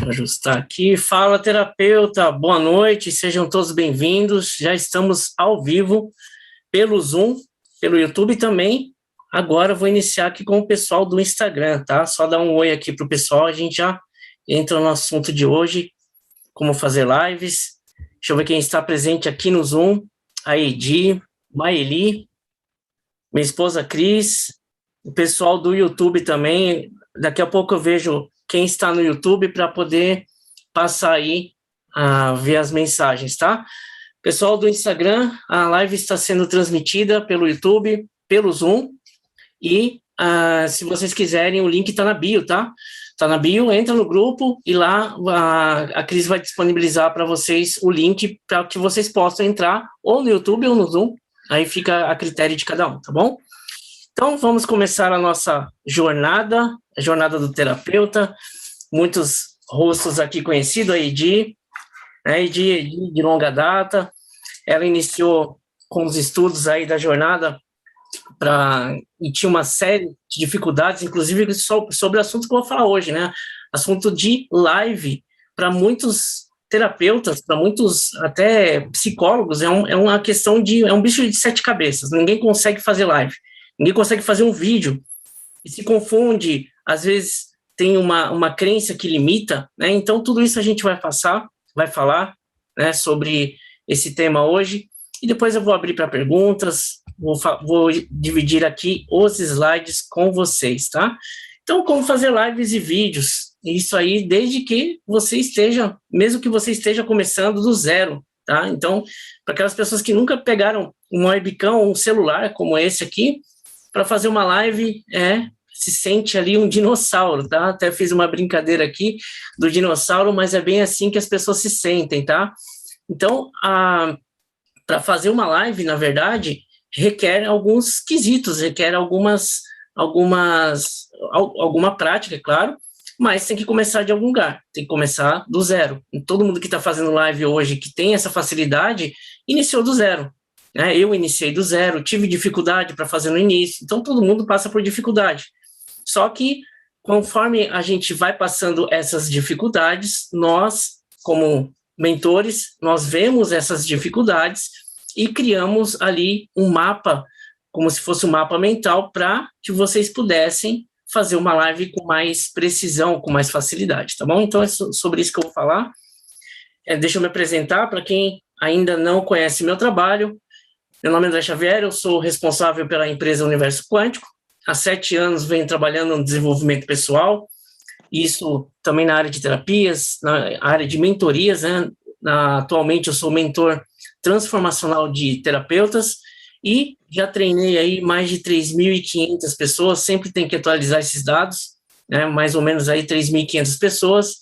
Deixa eu ajustar aqui. Fala, terapeuta, boa noite, sejam todos bem-vindos. Já estamos ao vivo pelo Zoom, pelo YouTube também. Agora eu vou iniciar aqui com o pessoal do Instagram, tá? Só dar um oi aqui para o pessoal, a gente já entra no assunto de hoje, como fazer lives. Deixa eu ver quem está presente aqui no Zoom. A Edi, Maeli, minha esposa Cris, o pessoal do YouTube também. Daqui a pouco eu vejo quem está no YouTube para poder passar aí a ver as mensagens, tá? Pessoal do Instagram, a live está sendo transmitida pelo YouTube, pelo Zoom, e se vocês quiserem, o link está na bio, tá? Está na bio, entra no grupo e lá a Cris vai disponibilizar para vocês o link para que vocês possam entrar ou no YouTube ou no Zoom, aí fica a critério de cada um, tá bom? Então, vamos começar a nossa jornada, a jornada do terapeuta. Muitos rostos aqui conhecidos, a Edi, né? Edi de longa data. Ela iniciou com os estudos aí da jornada e tinha uma série de dificuldades, inclusive sobre o assunto que eu vou falar hoje, né? Assunto de live para muitos terapeutas, para muitos até psicólogos, é uma questão é um bicho de 7 cabeças. Ninguém consegue fazer live. Ninguém consegue fazer um vídeo e se confunde, às vezes tem uma crença que limita, né? Então, tudo isso a gente vai falar, né, sobre esse tema hoje, e depois eu vou abrir para perguntas, vou dividir aqui os slides com vocês, tá? Então, como fazer lives e vídeos, isso aí desde que você esteja, mesmo que você esteja começando do zero, tá? Então, para aquelas pessoas que nunca pegaram um webcam ou um celular como esse aqui, para fazer uma live, se sente ali um dinossauro, tá? Até fiz uma brincadeira aqui do dinossauro, mas é bem assim que as pessoas se sentem, tá? Então, para fazer uma live, na verdade, requer alguns quesitos, requer alguma prática, é claro, mas tem que começar de algum lugar, tem que começar do zero. E todo mundo que está fazendo live hoje, que tem essa facilidade, iniciou do zero. Eu iniciei do zero, tive dificuldade para fazer no início, então todo mundo passa por dificuldade. Só que, conforme a gente vai passando essas dificuldades, nós, como mentores, nós vemos essas dificuldades e criamos ali um mapa, como se fosse um mapa mental, para que vocês pudessem fazer uma live com mais precisão, com mais facilidade, tá bom? Então, é sobre isso que eu vou falar. Deixa eu me apresentar para quem ainda não conhece meu trabalho. Meu nome é André Xavier, eu sou responsável pela empresa Universo Quântico. Há 7 anos venho trabalhando no desenvolvimento pessoal, isso também na área de terapias, na área de mentorias, né? Atualmente eu sou mentor transformacional de terapeutas e já treinei aí mais de 3.500 pessoas, sempre tem que atualizar esses dados, né? Mais ou menos aí 3.500 pessoas,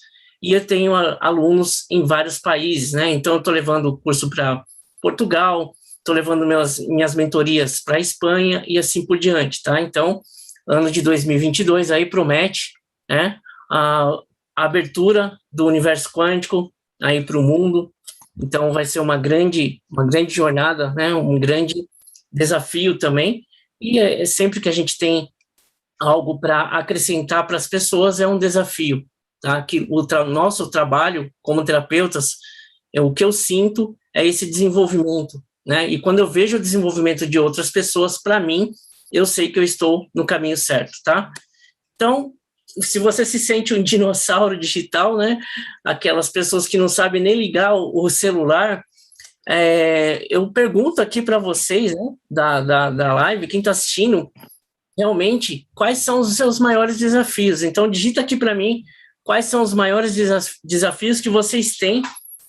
e eu tenho alunos em vários países, né? Então eu estou levando o curso para Portugal, estou levando minhas mentorias para a Espanha e assim por diante, tá? Então, ano de 2022 aí promete, né, a abertura do universo quântico aí para o mundo. Então, vai ser uma grande jornada, né, um grande desafio também. E sempre que a gente tem algo para acrescentar para as pessoas, é um desafio, tá? Que nosso trabalho como terapeutas, o que eu sinto é esse desenvolvimento, né? E quando eu vejo o desenvolvimento de outras pessoas, para mim, eu sei que eu estou no caminho certo, tá? Então, se você se sente um dinossauro digital, né? Aquelas pessoas que não sabem nem ligar o celular, eu pergunto aqui para vocês, né? Da live, quem está assistindo, realmente, quais são os seus maiores desafios? Então, digita aqui para mim quais são os maiores desafios que vocês têm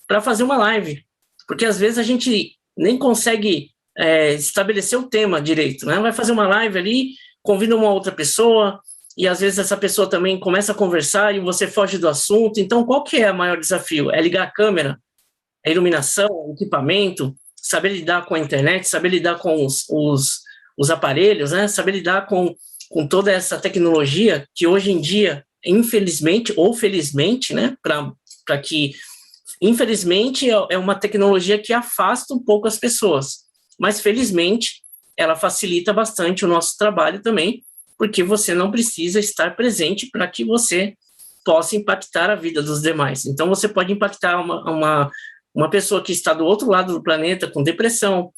para fazer uma live. Porque, às vezes, a gente nem consegue estabelecer o tema direito, né? Vai fazer uma live ali, convida uma outra pessoa, e às vezes essa pessoa também começa a conversar e você foge do assunto. Então, qual que é o maior desafio? É ligar a câmera, a iluminação, o equipamento, saber lidar com a internet, saber lidar com os aparelhos, né? Saber lidar com toda essa tecnologia que hoje em dia, infelizmente ou felizmente, né? Para que infelizmente, é uma tecnologia que afasta um pouco as pessoas, mas felizmente ela facilita bastante o nosso trabalho também, porque você não precisa estar presente para que você possa impactar a vida dos demais. Então, você pode impactar uma pessoa que está do outro lado do planeta com depressão,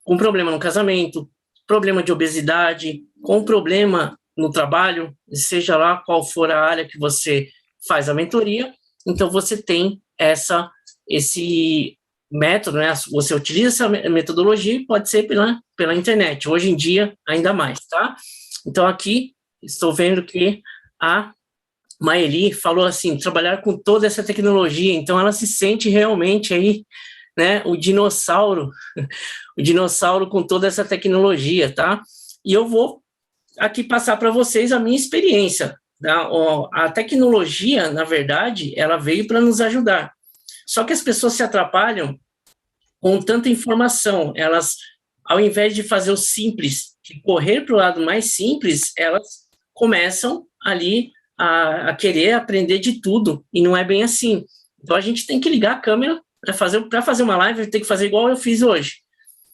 com problema no casamento, problema de obesidade, com problema no trabalho, seja lá qual for a área que você faz a mentoria. Então, você tem esse método, né? Você utiliza essa metodologia e pode ser pela internet, hoje em dia, ainda mais, tá? Então, aqui, estou vendo que a Maeli falou assim, trabalhar com toda essa tecnologia, então ela se sente realmente aí, né, o dinossauro com toda essa tecnologia, tá? E eu vou aqui passar para vocês a minha experiência. Tá? A tecnologia, na verdade, ela veio para nos ajudar. Só que as pessoas se atrapalham com tanta informação. Elas, ao invés de fazer o simples, de correr para o lado mais simples, elas começam ali a querer aprender de tudo, e não é bem assim. Então, a gente tem que ligar a câmera, para fazer uma live, tem que fazer igual eu fiz hoje.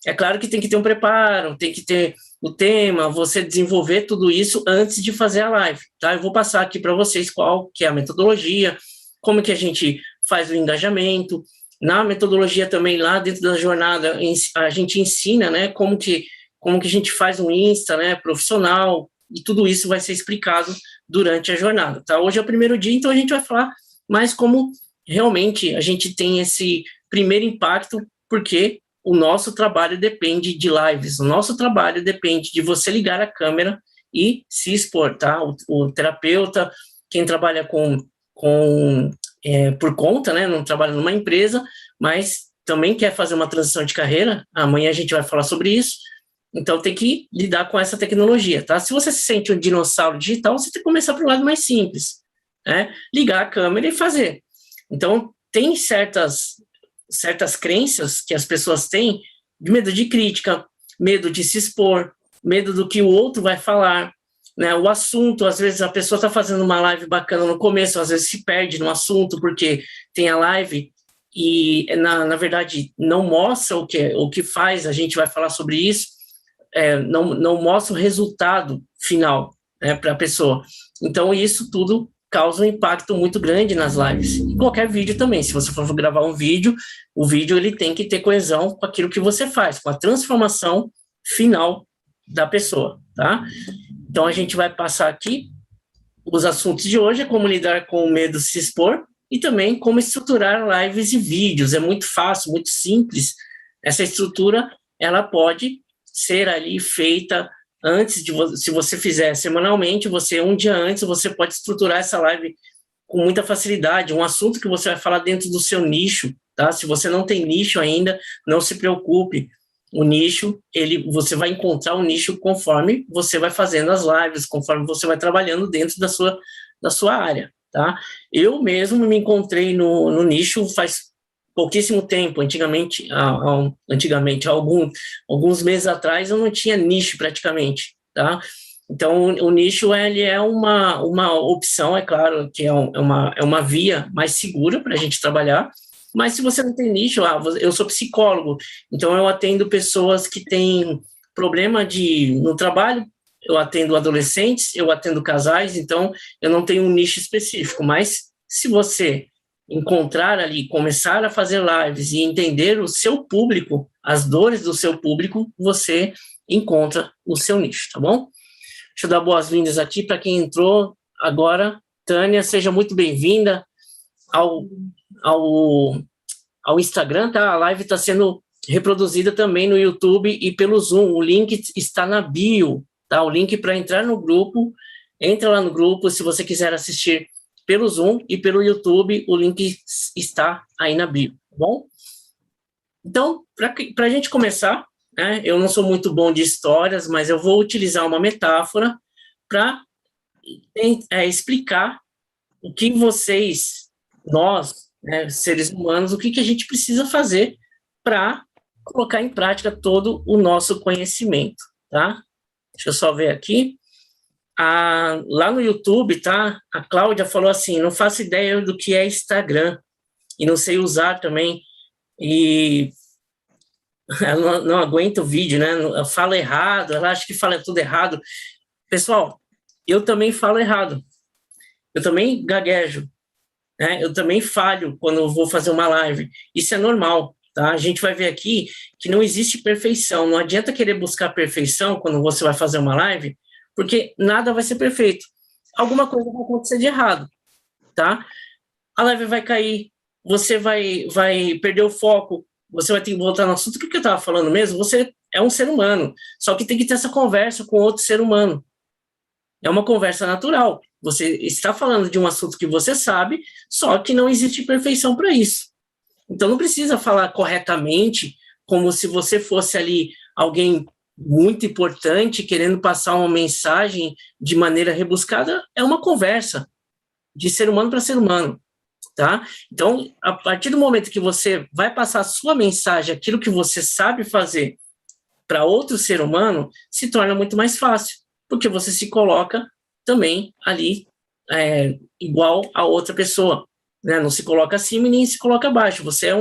É claro que tem que ter um preparo, tem que ter o tema, você desenvolver tudo isso antes de fazer a live, tá? Eu vou passar aqui para vocês qual que é a metodologia, como que a gente faz o engajamento. Na metodologia também, lá dentro da jornada, a gente ensina, né, como que a gente faz um Insta, né, profissional, e tudo isso vai ser explicado durante a jornada, tá? Hoje é o primeiro dia, então a gente vai falar mais como realmente a gente tem esse primeiro impacto, porque o nosso trabalho depende de lives, o nosso trabalho depende de você ligar a câmera e se expor, tá? O terapeuta, quem trabalha por conta, né, não trabalha numa empresa, mas também quer fazer uma transição de carreira, amanhã a gente vai falar sobre isso, então tem que lidar com essa tecnologia, tá? Se você se sente um dinossauro digital, você tem que começar pelo lado mais simples, né? Ligar a câmera e fazer. Então, tem certas crenças que as pessoas têm de medo de crítica, medo de se expor, medo do que o outro vai falar, né? O assunto, às vezes a pessoa está fazendo uma live bacana no começo, às vezes se perde no assunto porque tem a live e, na verdade, não mostra o que faz, a gente vai falar sobre isso, não mostra o resultado final, né, para a pessoa. Então, isso tudo causa um impacto muito grande nas lives. E qualquer vídeo também, se você for gravar um vídeo, o vídeo ele tem que ter coesão com aquilo que você faz, com a transformação final da pessoa, tá? Então, a gente vai passar aqui os assuntos de hoje, é como lidar com o medo de se expor e também como estruturar lives e vídeos. É muito fácil, muito simples. Essa estrutura, ela pode ser ali feita antes de você, se você fizer semanalmente, um dia antes, você pode estruturar essa live com muita facilidade, um assunto que você vai falar dentro do seu nicho, tá? Se você não tem nicho ainda, não se preocupe, o nicho, você vai encontrar um nicho conforme você vai fazendo as lives, conforme você vai trabalhando dentro da sua área, tá? Eu mesmo me encontrei no nicho faz pouquíssimo tempo. Antigamente, alguns meses atrás, eu não tinha nicho praticamente, tá? Então, o nicho ele é uma opção, é claro, que é uma via mais segura para a gente trabalhar, mas se você não tem nicho, eu sou psicólogo, então eu atendo pessoas que têm problema no trabalho, eu atendo adolescentes, eu atendo casais, então eu não tenho um nicho específico, mas se você encontrar ali, começar a fazer lives e entender o seu público, as dores do seu público, você encontra o seu nicho, tá bom? Deixa eu dar boas-vindas aqui para quem entrou agora. Tânia, seja muito bem-vinda ao Instagram, tá? A live está sendo reproduzida também no YouTube e pelo Zoom. O link está na bio, tá? O link para entrar no grupo, entra lá no grupo, se você quiser assistir pelo Zoom e pelo YouTube, o link está aí na bio, tá bom? Então, para a gente começar, né, eu não sou muito bom de histórias, mas eu vou utilizar uma metáfora para explicar o que nós, né, seres humanos, o que a gente precisa fazer para colocar em prática todo o nosso conhecimento, tá? Deixa eu só ver aqui. Lá no YouTube, tá? A Cláudia falou assim, não faço ideia do que é Instagram e não sei usar também, e ela não aguenta o vídeo, né? Fala errado, ela acha que fala tudo errado. Pessoal, eu também falo errado. eu também gaguejo, né? Eu também falho quando eu vou fazer uma live. Isso é normal, tá? A gente vai ver aqui que não existe perfeição. Não adianta querer buscar perfeição quando você vai fazer uma live, porque nada vai ser perfeito. Alguma coisa vai acontecer de errado, tá? A live vai cair, você vai perder o foco, você vai ter que voltar no assunto. O que eu estava falando mesmo? Você é um ser humano, só que tem que ter essa conversa com outro ser humano. É uma conversa natural. Você está falando de um assunto que você sabe, só que não existe perfeição para isso. Então não precisa falar corretamente, como se você fosse ali alguém muito importante, querendo passar uma mensagem de maneira rebuscada. É uma conversa de ser humano para ser humano, tá? Então, a partir do momento que você vai passar a sua mensagem, aquilo que você sabe fazer para outro ser humano, se torna muito mais fácil, porque você se coloca também ali igual a outra pessoa, né? Não se coloca acima e nem se coloca abaixo, você é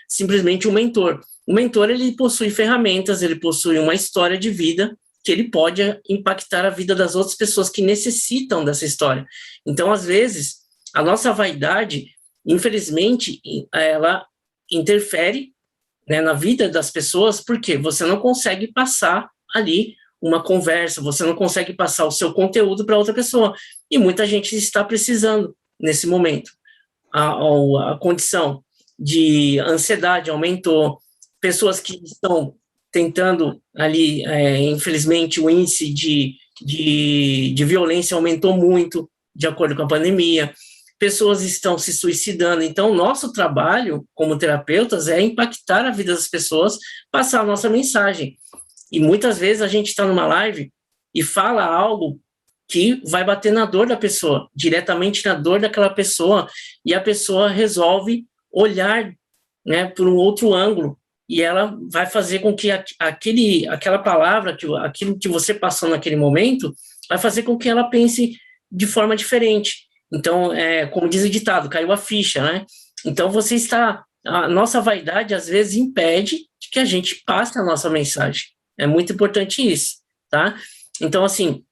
simplesmente um mentor. O mentor, ele possui ferramentas, ele possui uma história de vida que ele pode impactar a vida das outras pessoas que necessitam dessa história. Então, às vezes, a nossa vaidade, infelizmente, ela interfere, né, na vida das pessoas, porque você não consegue passar ali uma conversa, você não consegue passar o seu conteúdo para outra pessoa. E muita gente está precisando nesse momento. A condição de ansiedade aumentou, pessoas que estão tentando ali, infelizmente, o índice de violência aumentou muito, de acordo com a pandemia, pessoas estão se suicidando. Então, nosso trabalho como terapeutas é impactar a vida das pessoas, passar a nossa mensagem. E muitas vezes a gente está numa live e fala algo que vai bater na dor da pessoa, diretamente na dor daquela pessoa, e a pessoa resolve olhar, né, por um outro ângulo, e ela vai fazer com que aquela palavra, aquilo que você passou naquele momento, vai fazer com que ela pense de forma diferente. Então, como diz o ditado, caiu a ficha, né? Então, a nossa vaidade, às vezes, impede de que a gente passe a nossa mensagem. É muito importante isso, tá? Então, assim,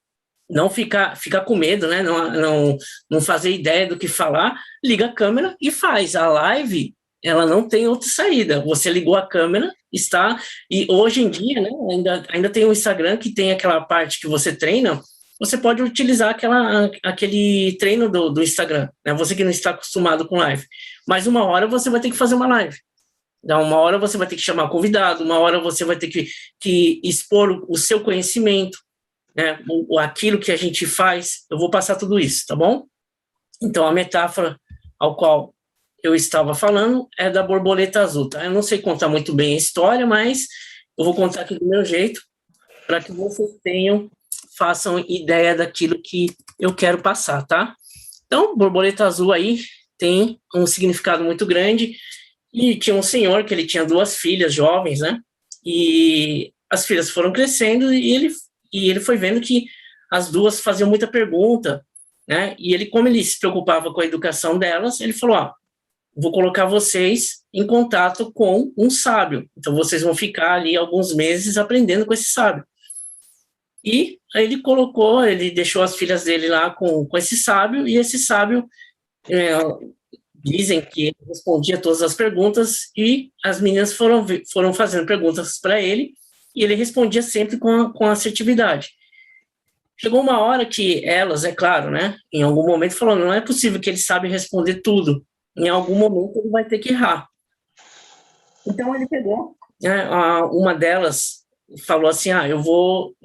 não ficar com medo, né? Não fazer ideia do que falar, liga a câmera e faz. A live, ela não tem outra saída. Você ligou a câmera, está... E hoje em dia, né, ainda tem o Instagram que tem aquela parte que você treina, você pode utilizar aquele treino do Instagram, né? Você que não está acostumado com live. Mas uma hora você vai ter que fazer uma live. Uma hora você vai ter que chamar convidado, uma hora você vai ter que expor o seu conhecimento, né? Aquilo que a gente faz. Eu vou passar tudo isso, tá bom? Então, a metáfora ao qual eu estava falando é da borboleta azul, tá? Eu não sei contar muito bem a história, mas eu vou contar aqui do meu jeito, para que vocês façam ideia daquilo que eu quero passar, tá? Então, borboleta azul aí tem um significado muito grande, e tinha um senhor que ele tinha 2 filhas jovens, né? E as filhas foram crescendo e ele foi vendo que as 2 faziam muita pergunta, né? E ele, como ele se preocupava com a educação delas, ele falou: vou colocar vocês em contato com um sábio. Então, vocês vão ficar ali alguns meses aprendendo com esse sábio. E aí ele deixou as filhas dele lá com esse sábio, e esse sábio, dizem que ele respondia todas as perguntas, e as meninas foram fazendo perguntas para ele, e ele respondia sempre com assertividade. Chegou uma hora que elas, é claro, né, em algum momento falou: não é possível que ele sabe responder tudo, em algum momento ele vai ter que errar. Então ele pegou, né, uma delas falou assim: eu vou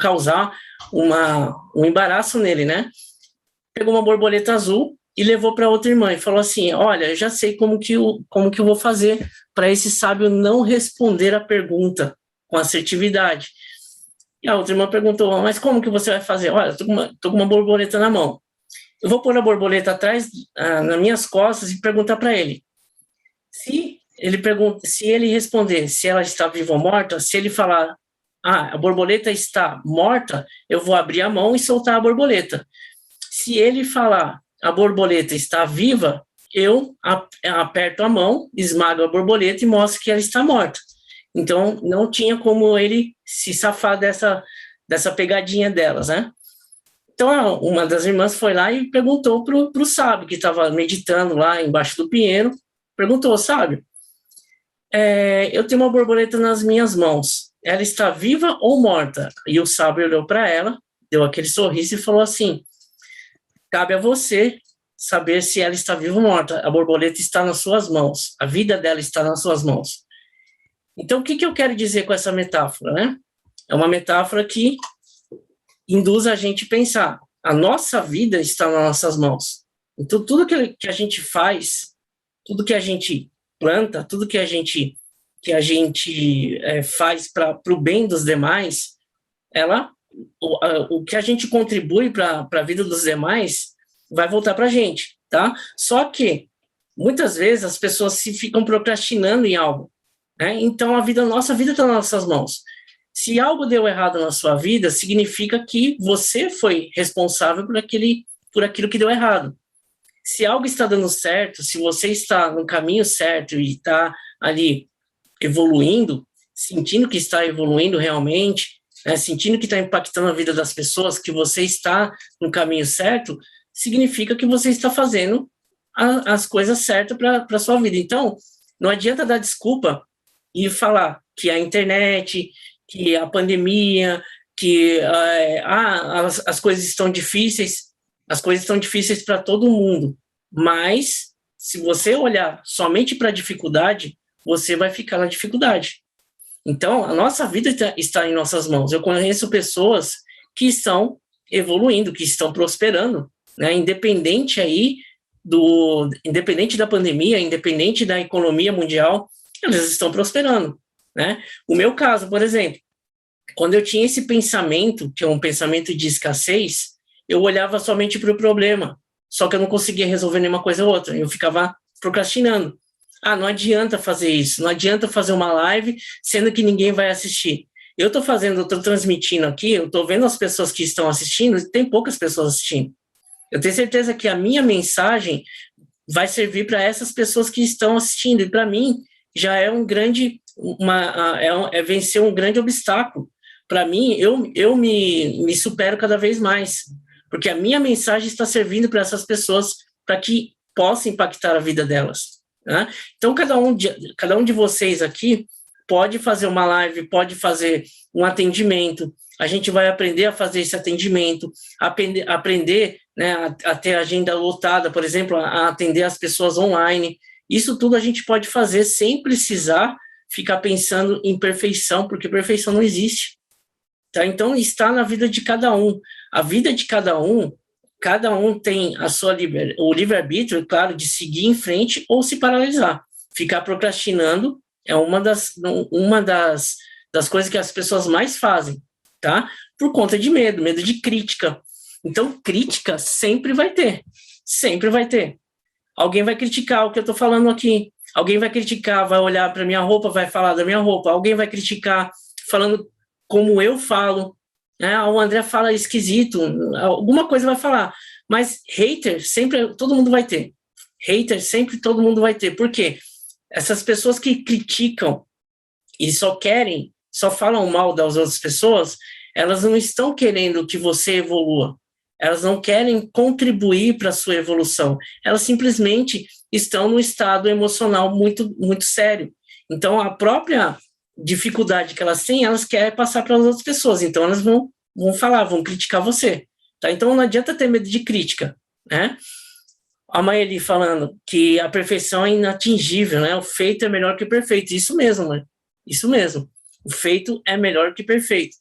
causar um embaraço nele, né? Pegou uma borboleta azul e levou para outra irmã e falou assim: olha, eu já sei como que eu vou fazer para esse sábio não responder a pergunta com assertividade. E a outra irmã perguntou: mas como que você vai fazer? Olha, tô com uma borboleta na mão. Eu vou pôr a borboleta atrás, nas minhas costas, e perguntar para ele. Se ele responder se ela está viva ou morta, se ele falar: a borboleta está morta, eu vou abrir a mão e soltar a borboleta. Se ele falar: a borboleta está viva, eu aperto a mão, esmago a borboleta e mostro que ela está morta. Então, não tinha como ele se safar dessa pegadinha delas, né? Então, uma das irmãs foi lá e perguntou para o sábio, que estava meditando lá embaixo do pinheiro, perguntou, sábio, eu tenho uma borboleta nas minhas mãos, ela está viva ou morta? E o sábio olhou para ela, deu aquele sorriso e falou assim, cabe a você saber se ela está viva ou morta, a borboleta está nas suas mãos, a vida dela está nas suas mãos. Então, o que eu quero dizer com essa metáfora, né? É uma metáfora que induz a gente a pensar, a nossa vida está nas nossas mãos. Então, tudo que a gente faz, tudo que a gente planta, tudo que a gente faz para o bem dos demais, o que a gente contribui para a vida dos demais vai voltar para a gente, tá? Só que, muitas vezes, as pessoas se ficam procrastinando em algo, né? Então, nossa vida está nas nossas mãos. Se algo deu errado na sua vida, significa que você foi responsável por aquilo que deu errado. Se algo está dando certo, se você está no caminho certo e está ali evoluindo, sentindo que está evoluindo realmente, né, sentindo que está impactando a vida das pessoas, que você está no caminho certo, significa que você está fazendo as coisas certas para a sua vida. Então, não adianta dar desculpa e falar que a internet, que a pandemia, que as coisas estão difíceis, as coisas estão difíceis para todo mundo, mas se você olhar somente para a dificuldade, você vai ficar na dificuldade. Então, a nossa vida está em nossas mãos. Eu conheço pessoas que estão evoluindo, que estão prosperando, né? Independente da pandemia, independente da economia mundial, eles estão prosperando, né? O meu caso, por exemplo, quando eu tinha esse pensamento, que é um pensamento de escassez, eu olhava somente para o problema, só que eu não conseguia resolver nenhuma coisa ou outra, eu ficava procrastinando. Não adianta fazer isso, não adianta fazer uma live, sendo que ninguém vai assistir. Eu estou transmitindo aqui, eu estou vendo as pessoas que estão assistindo, e tem poucas pessoas assistindo. Eu tenho certeza que a minha mensagem vai servir para essas pessoas que estão assistindo, e para mim já é vencer um grande obstáculo. Para mim, eu me supero cada vez mais, porque a minha mensagem está servindo para essas pessoas, para que possa impactar a vida delas, né? Então, cada um de vocês aqui pode fazer uma live, pode fazer um atendimento, a gente vai aprender a fazer esse atendimento, aprender, né, a ter agenda lotada, por exemplo, a atender as pessoas online. Isso tudo a gente pode fazer sem precisar ficar pensando em perfeição, porque perfeição não existe. Tá? Então, está na vida de cada um. A vida de cada um tem o livre-arbítrio, claro, de seguir em frente ou se paralisar. Ficar procrastinando é uma das coisas que as pessoas mais fazem, tá? Por conta de medo de crítica. Então, crítica sempre vai ter. Sempre vai ter. Alguém vai criticar o que eu estou falando aqui. Alguém vai criticar, vai olhar para minha roupa, vai falar da minha roupa. Alguém vai criticar falando como eu falo. O André fala esquisito. Alguma coisa vai falar. Mas hater sempre todo mundo vai ter. Hater sempre todo mundo vai ter. Por quê? Essas pessoas que criticam e só falam mal das outras pessoas, elas não estão querendo que você evolua. Elas não querem contribuir para a sua evolução. Elas simplesmente estão num estado emocional muito, muito sério. Então, a própria dificuldade que elas têm, elas querem passar para as outras pessoas. Então, elas vão falar, vão criticar você. Tá? Então, não adianta ter medo de crítica, né? A Maeli falando que a perfeição é inatingível, né? O feito é melhor que o perfeito. Isso mesmo, né? Isso mesmo. O feito é melhor que o perfeito.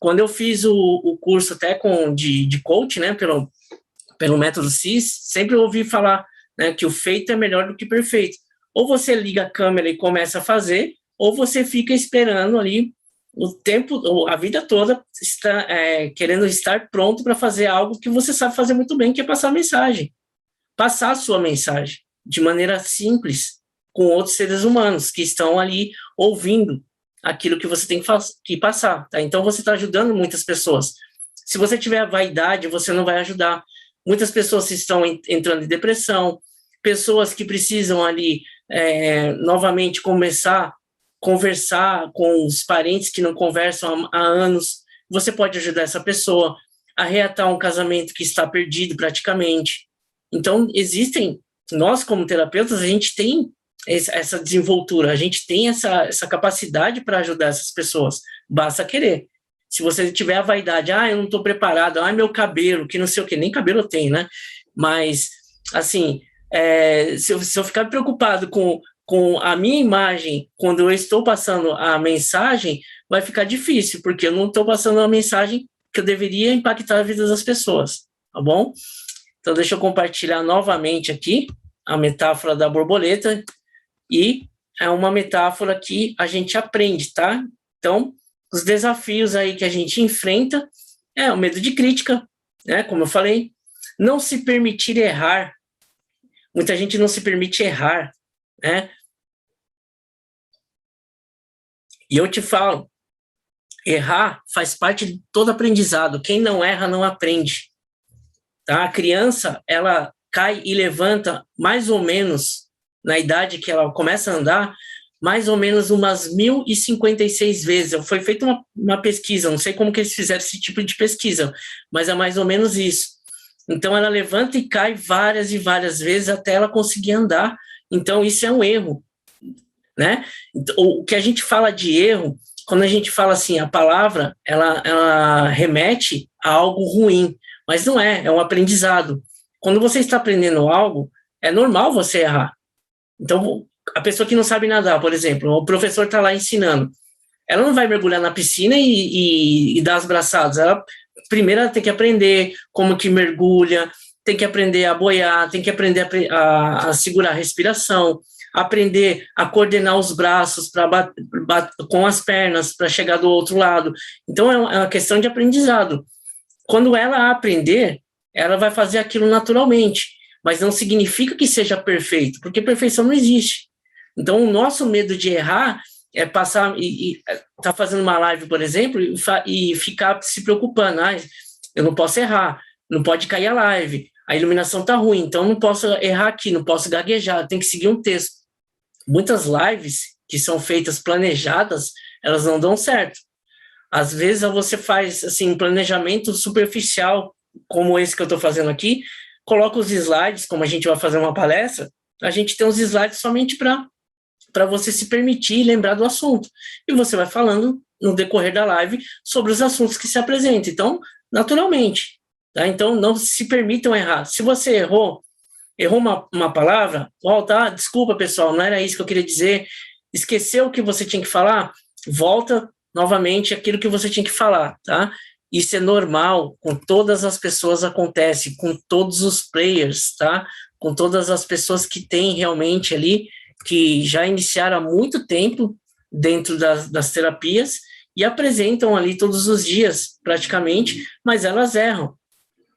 Quando eu fiz o curso até de coach, né, pelo método CIS, sempre ouvi falar, né, que o feito é melhor do que o perfeito. Ou você liga a câmera e começa a fazer, ou você fica esperando ali o tempo, a vida toda, querendo estar pronto para fazer algo que você sabe fazer muito bem, que é passar a mensagem. Passar a sua mensagem de maneira simples com outros seres humanos que estão ali ouvindo aquilo que você tem que passar, tá? Então, você está ajudando muitas pessoas. Se você tiver vaidade, você não vai ajudar. Muitas pessoas estão entrando em depressão, pessoas que precisam ali, novamente, começar a conversar com os parentes que não conversam há anos. Você pode ajudar essa pessoa. a reatar um casamento que está perdido praticamente. Então, nós como terapeutas, a gente tem essa desenvoltura, a gente tem essa capacidade para ajudar essas pessoas, basta querer. Se você tiver a vaidade, eu não estou preparado, meu cabelo, que não sei o que, nem cabelo eu tenho, né? Mas, assim, se eu ficar preocupado com a minha imagem, quando eu estou passando a mensagem, vai ficar difícil, porque eu não estou passando a mensagem que eu deveria impactar a vida das pessoas, tá bom? Então, deixa eu compartilhar novamente aqui a metáfora da borboleta, e é uma metáfora que a gente aprende, tá? Então, os desafios aí que a gente enfrenta é o medo de crítica, né? Como eu falei, não se permitir errar. Muita gente não se permite errar, né? E eu te falo, errar faz parte de todo aprendizado. Quem não erra, não aprende. Tá? A criança, ela cai e levanta mais ou menos, na idade que ela começa a andar, mais ou menos umas 1.056 vezes. Foi feita uma pesquisa, não sei como que eles fizeram esse tipo de pesquisa, mas é mais ou menos isso. Então, ela levanta e cai várias e várias vezes até ela conseguir andar. Então, isso é um erro, né? O que a gente fala de erro, quando a gente fala assim, a palavra, ela remete a algo ruim, mas não é um aprendizado. Quando você está aprendendo algo, é normal você errar. Então, a pessoa que não sabe nadar, por exemplo, o professor está lá ensinando, ela não vai mergulhar na piscina e dar as braçadas. Primeiro ela tem que aprender como que mergulha, tem que aprender a boiar, tem que aprender a segurar a respiração, aprender a coordenar os braços com as pernas para chegar do outro lado. Então, é uma questão de aprendizado. Quando ela aprender, ela vai fazer aquilo naturalmente, mas não significa que seja perfeito, porque perfeição não existe. Então, o nosso medo de errar é passar e tá fazendo uma live, por exemplo, e ficar se preocupando. Eu não posso errar, não pode cair a live, a iluminação tá ruim, então não posso errar aqui, não posso gaguejar, tem que seguir um texto. Muitas lives que são feitas planejadas, elas não dão certo. Às vezes você faz assim, um planejamento superficial, como esse que eu estou fazendo aqui, coloca os slides, como a gente vai fazer uma palestra, a gente tem os slides somente para você se permitir lembrar do assunto. E você vai falando no decorrer da live sobre os assuntos que se apresentam. Então, naturalmente. Tá? Então, não se permitam errar. Se você errou uma palavra, volta, desculpa, pessoal, não era isso que eu queria dizer, esqueceu o que você tinha que falar, volta novamente aquilo que você tinha que falar, tá? Isso é normal, com todas as pessoas acontece, com todos os players, tá? Com todas as pessoas que têm realmente ali, que já iniciaram há muito tempo dentro das terapias e apresentam ali todos os dias, praticamente, mas elas erram,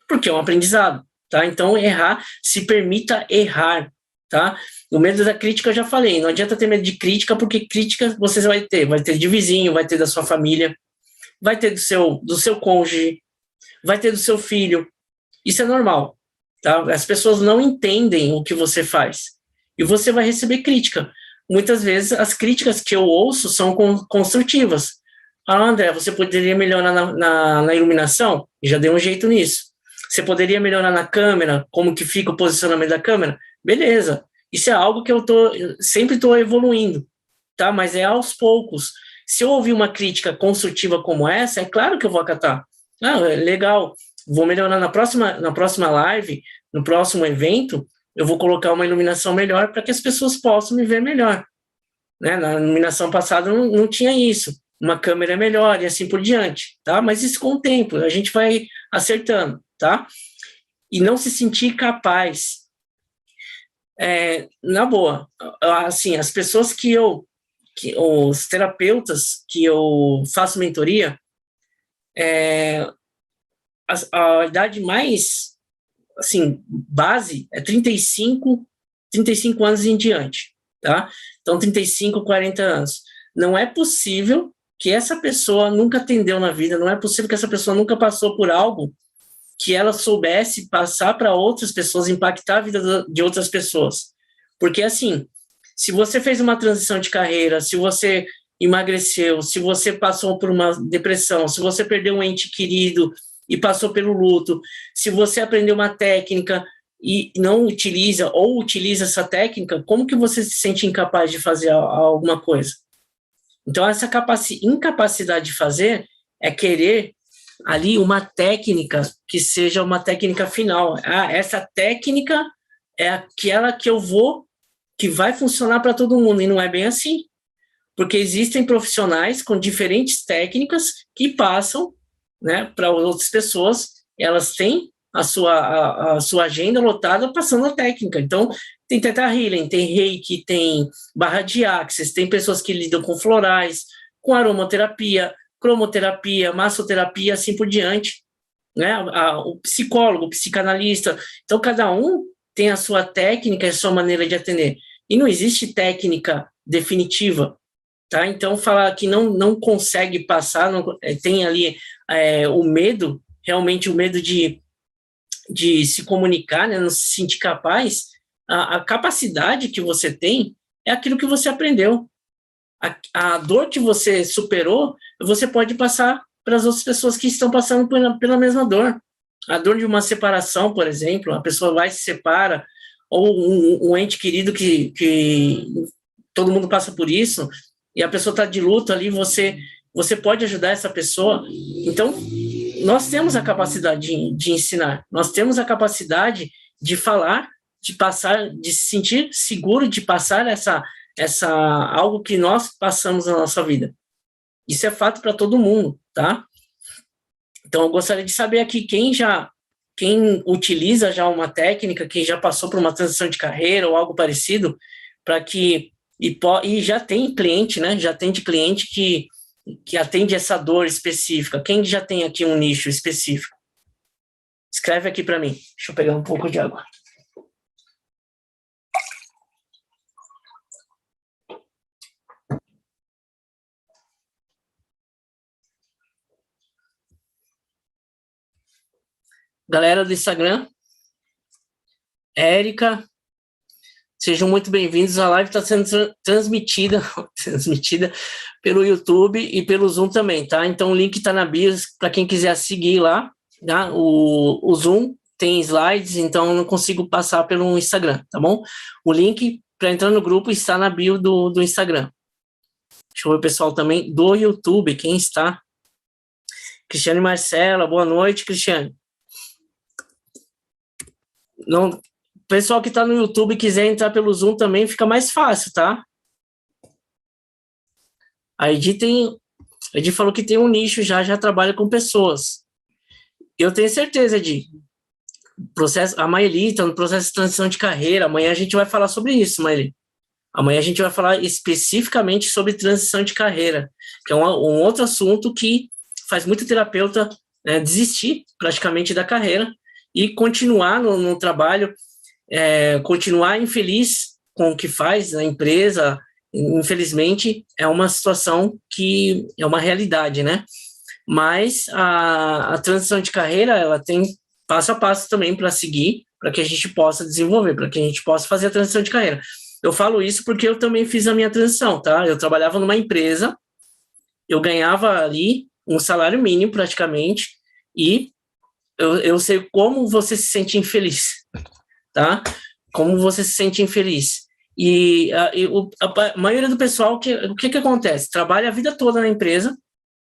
porque é um aprendizado, tá? Então, errar, se permita errar, tá? O medo da crítica eu já falei, não adianta ter medo de crítica, porque crítica você vai ter de vizinho, vai ter da sua família, vai ter do seu cônjuge, vai ter do seu filho. Isso é normal, tá? As pessoas não entendem o que você faz. E você vai receber crítica. Muitas vezes, as críticas que eu ouço são construtivas. André, você poderia melhorar na iluminação? Já dei um jeito nisso. Você poderia melhorar na câmera? Como que fica o posicionamento da câmera? Beleza. Isso é algo que eu sempre estou evoluindo, tá? Mas é aos poucos. Se eu ouvir uma crítica construtiva como essa, é claro que eu vou acatar. Legal, vou melhorar na próxima live, no próximo evento, eu vou colocar uma iluminação melhor para que as pessoas possam me ver melhor. Né? Na iluminação passada não tinha isso. Uma câmera é melhor e assim por diante, tá? Mas isso com o tempo, a gente vai acertando, tá? E não se sentir capaz. Na boa, assim, as pessoas os terapeutas que eu faço mentoria, a idade mais, assim, base é 35 anos em diante, tá? Então, 35, 40 anos. Não é possível que essa pessoa nunca atendeu na vida, não é possível que essa pessoa nunca passou por algo que ela soubesse passar para outras pessoas, impactar a vida de outras pessoas. Porque, assim, se você fez uma transição de carreira, se você emagreceu, se você passou por uma depressão, se você perdeu um ente querido e passou pelo luto, se você aprendeu uma técnica e não utiliza ou utiliza essa técnica, como que você se sente incapaz de fazer alguma coisa? Então, essa incapacidade de fazer é querer ali uma técnica que seja uma técnica final. Essa técnica é aquela que vai funcionar para todo mundo, e não é bem assim. Porque existem profissionais com diferentes técnicas que passam, né, para outras pessoas, elas têm a sua agenda lotada passando a técnica. Então, tem Theta Healing, tem Reiki, tem barra de Axis, tem pessoas que lidam com florais, com aromaterapia, cromoterapia, massoterapia, assim por diante, né? O psicólogo, o psicanalista. Então, cada um tem a sua técnica, a sua maneira de atender. E não existe técnica definitiva, tá? Então, falar que não consegue passar, tem ali o medo, realmente o medo de se comunicar, né? Não se sentir capaz. A capacidade que você tem é aquilo que você aprendeu. A dor que você superou, você pode passar para as outras pessoas que estão passando pela mesma dor. A dor de uma separação, por exemplo, a pessoa vai e se separa, ou um ente querido que todo mundo passa por isso, e a pessoa está de luto ali, você pode ajudar essa pessoa. Então, nós temos a capacidade de ensinar, nós temos a capacidade de falar, de passar, de se sentir seguro, de passar algo que nós passamos na nossa vida. Isso é fato para todo mundo, tá? Então, eu gostaria de saber aqui quem utiliza já uma técnica, quem já passou por uma transição de carreira ou algo parecido, para que e já tem cliente, né? Já tem de cliente que atende essa dor específica. Quem já tem aqui um nicho específico? Escreve aqui para mim. Deixa eu pegar um pouco de água. Galera do Instagram, Érica, sejam muito bem-vindos. A live está sendo transmitida pelo YouTube e pelo Zoom também, tá? Então o link está na bio para quem quiser seguir lá, tá? O Zoom tem slides, então eu não consigo passar pelo Instagram, tá bom? O link para entrar no grupo está na bio do Instagram. Deixa eu ver o pessoal também do YouTube, quem está? Cristiane Marcela, boa noite, Cristiane. Não, pessoal que está no YouTube quiser entrar pelo Zoom também, fica mais fácil, tá? A Edi falou que tem um nicho, já trabalha com pessoas. Eu tenho certeza, Edi. A Maeli está no processo de transição de carreira. Amanhã a gente vai falar sobre isso, Maeli. Amanhã a gente vai falar especificamente sobre transição de carreira, que é um outro assunto que faz muito terapeuta desistir praticamente da carreira e continuar no trabalho, continuar infeliz com o que faz na empresa. Infelizmente, é uma situação que é uma realidade, né? Mas a transição de carreira, ela tem passo a passo também para seguir, para que a gente possa desenvolver, para que a gente possa fazer a transição de carreira. Eu falo isso porque eu também fiz a minha transição, tá? Eu trabalhava numa empresa, eu ganhava ali um salário mínimo praticamente, e eu sei como você se sente infeliz, tá? Como você se sente infeliz. E a maioria do pessoal, o que acontece? Trabalha a vida toda na empresa,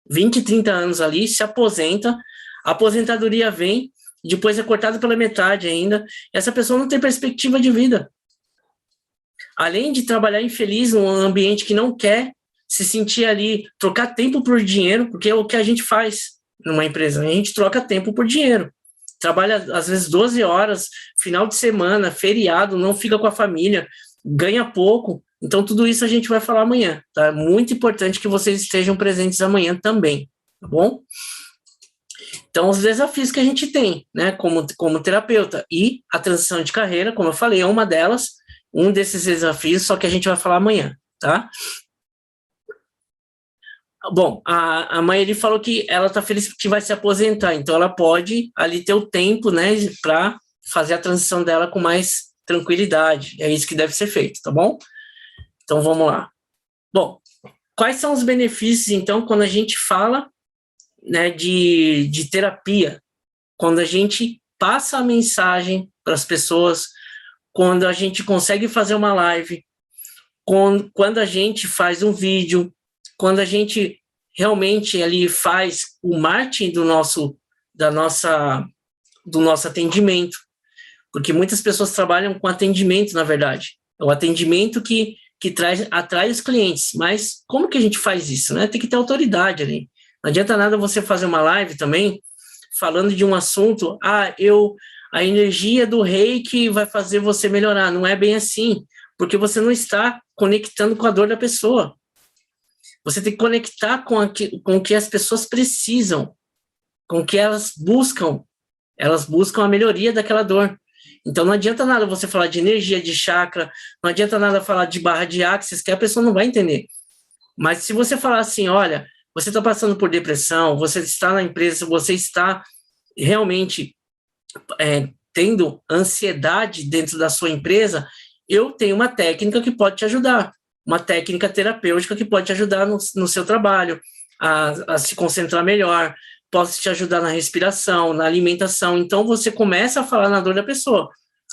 20, 30 anos ali, se aposenta, a aposentadoria vem, depois é cortada pela metade ainda, e essa pessoa não tem perspectiva de vida. Além de trabalhar infeliz num ambiente que não quer se sentir ali, trocar tempo por dinheiro, porque é o que a gente faz numa empresa, a gente troca tempo por dinheiro. Trabalha, às vezes, 12 horas, final de semana, feriado, não fica com a família, ganha pouco. Então, tudo isso a gente vai falar amanhã, tá? É muito importante que vocês estejam presentes amanhã também, tá bom? Então, os desafios que a gente tem, né, como terapeuta. E a transição de carreira, como eu falei, é uma delas, um desses desafios, só que a gente vai falar amanhã, tá? Bom, a Maeli falou que ela está feliz que vai se aposentar, então ela pode ali ter o tempo, né, para fazer a transição dela com mais tranquilidade. É isso que deve ser feito, tá bom? Então vamos lá. Bom, quais são os benefícios, então, quando a gente fala, né, de terapia, quando a gente passa a mensagem para as pessoas, quando a gente consegue fazer uma live, quando a gente faz um vídeo, quando a gente realmente ali faz o marketing do nosso atendimento, porque muitas pessoas trabalham com atendimento, na verdade. É o atendimento que atrai os clientes, mas como que a gente faz isso, né? Tem que ter autoridade ali. Não adianta nada você fazer uma live também, falando de um assunto, a energia do reiki vai fazer você melhorar. Não é bem assim, porque você não está conectando com a dor da pessoa. Você tem que conectar com o que as pessoas precisam, com o que elas buscam. Elas buscam a melhoria daquela dor. Então, não adianta nada você falar de energia, de chakra, não adianta nada falar de barra de axis, que a pessoa não vai entender. Mas se você falar assim, olha, você está passando por depressão, você está na empresa, você está realmente tendo ansiedade dentro da sua empresa, eu tenho uma técnica que pode te ajudar, uma técnica terapêutica que pode te ajudar no seu trabalho, a se concentrar melhor, posso te ajudar na respiração, na alimentação. Então, você começa a falar na dor da pessoa.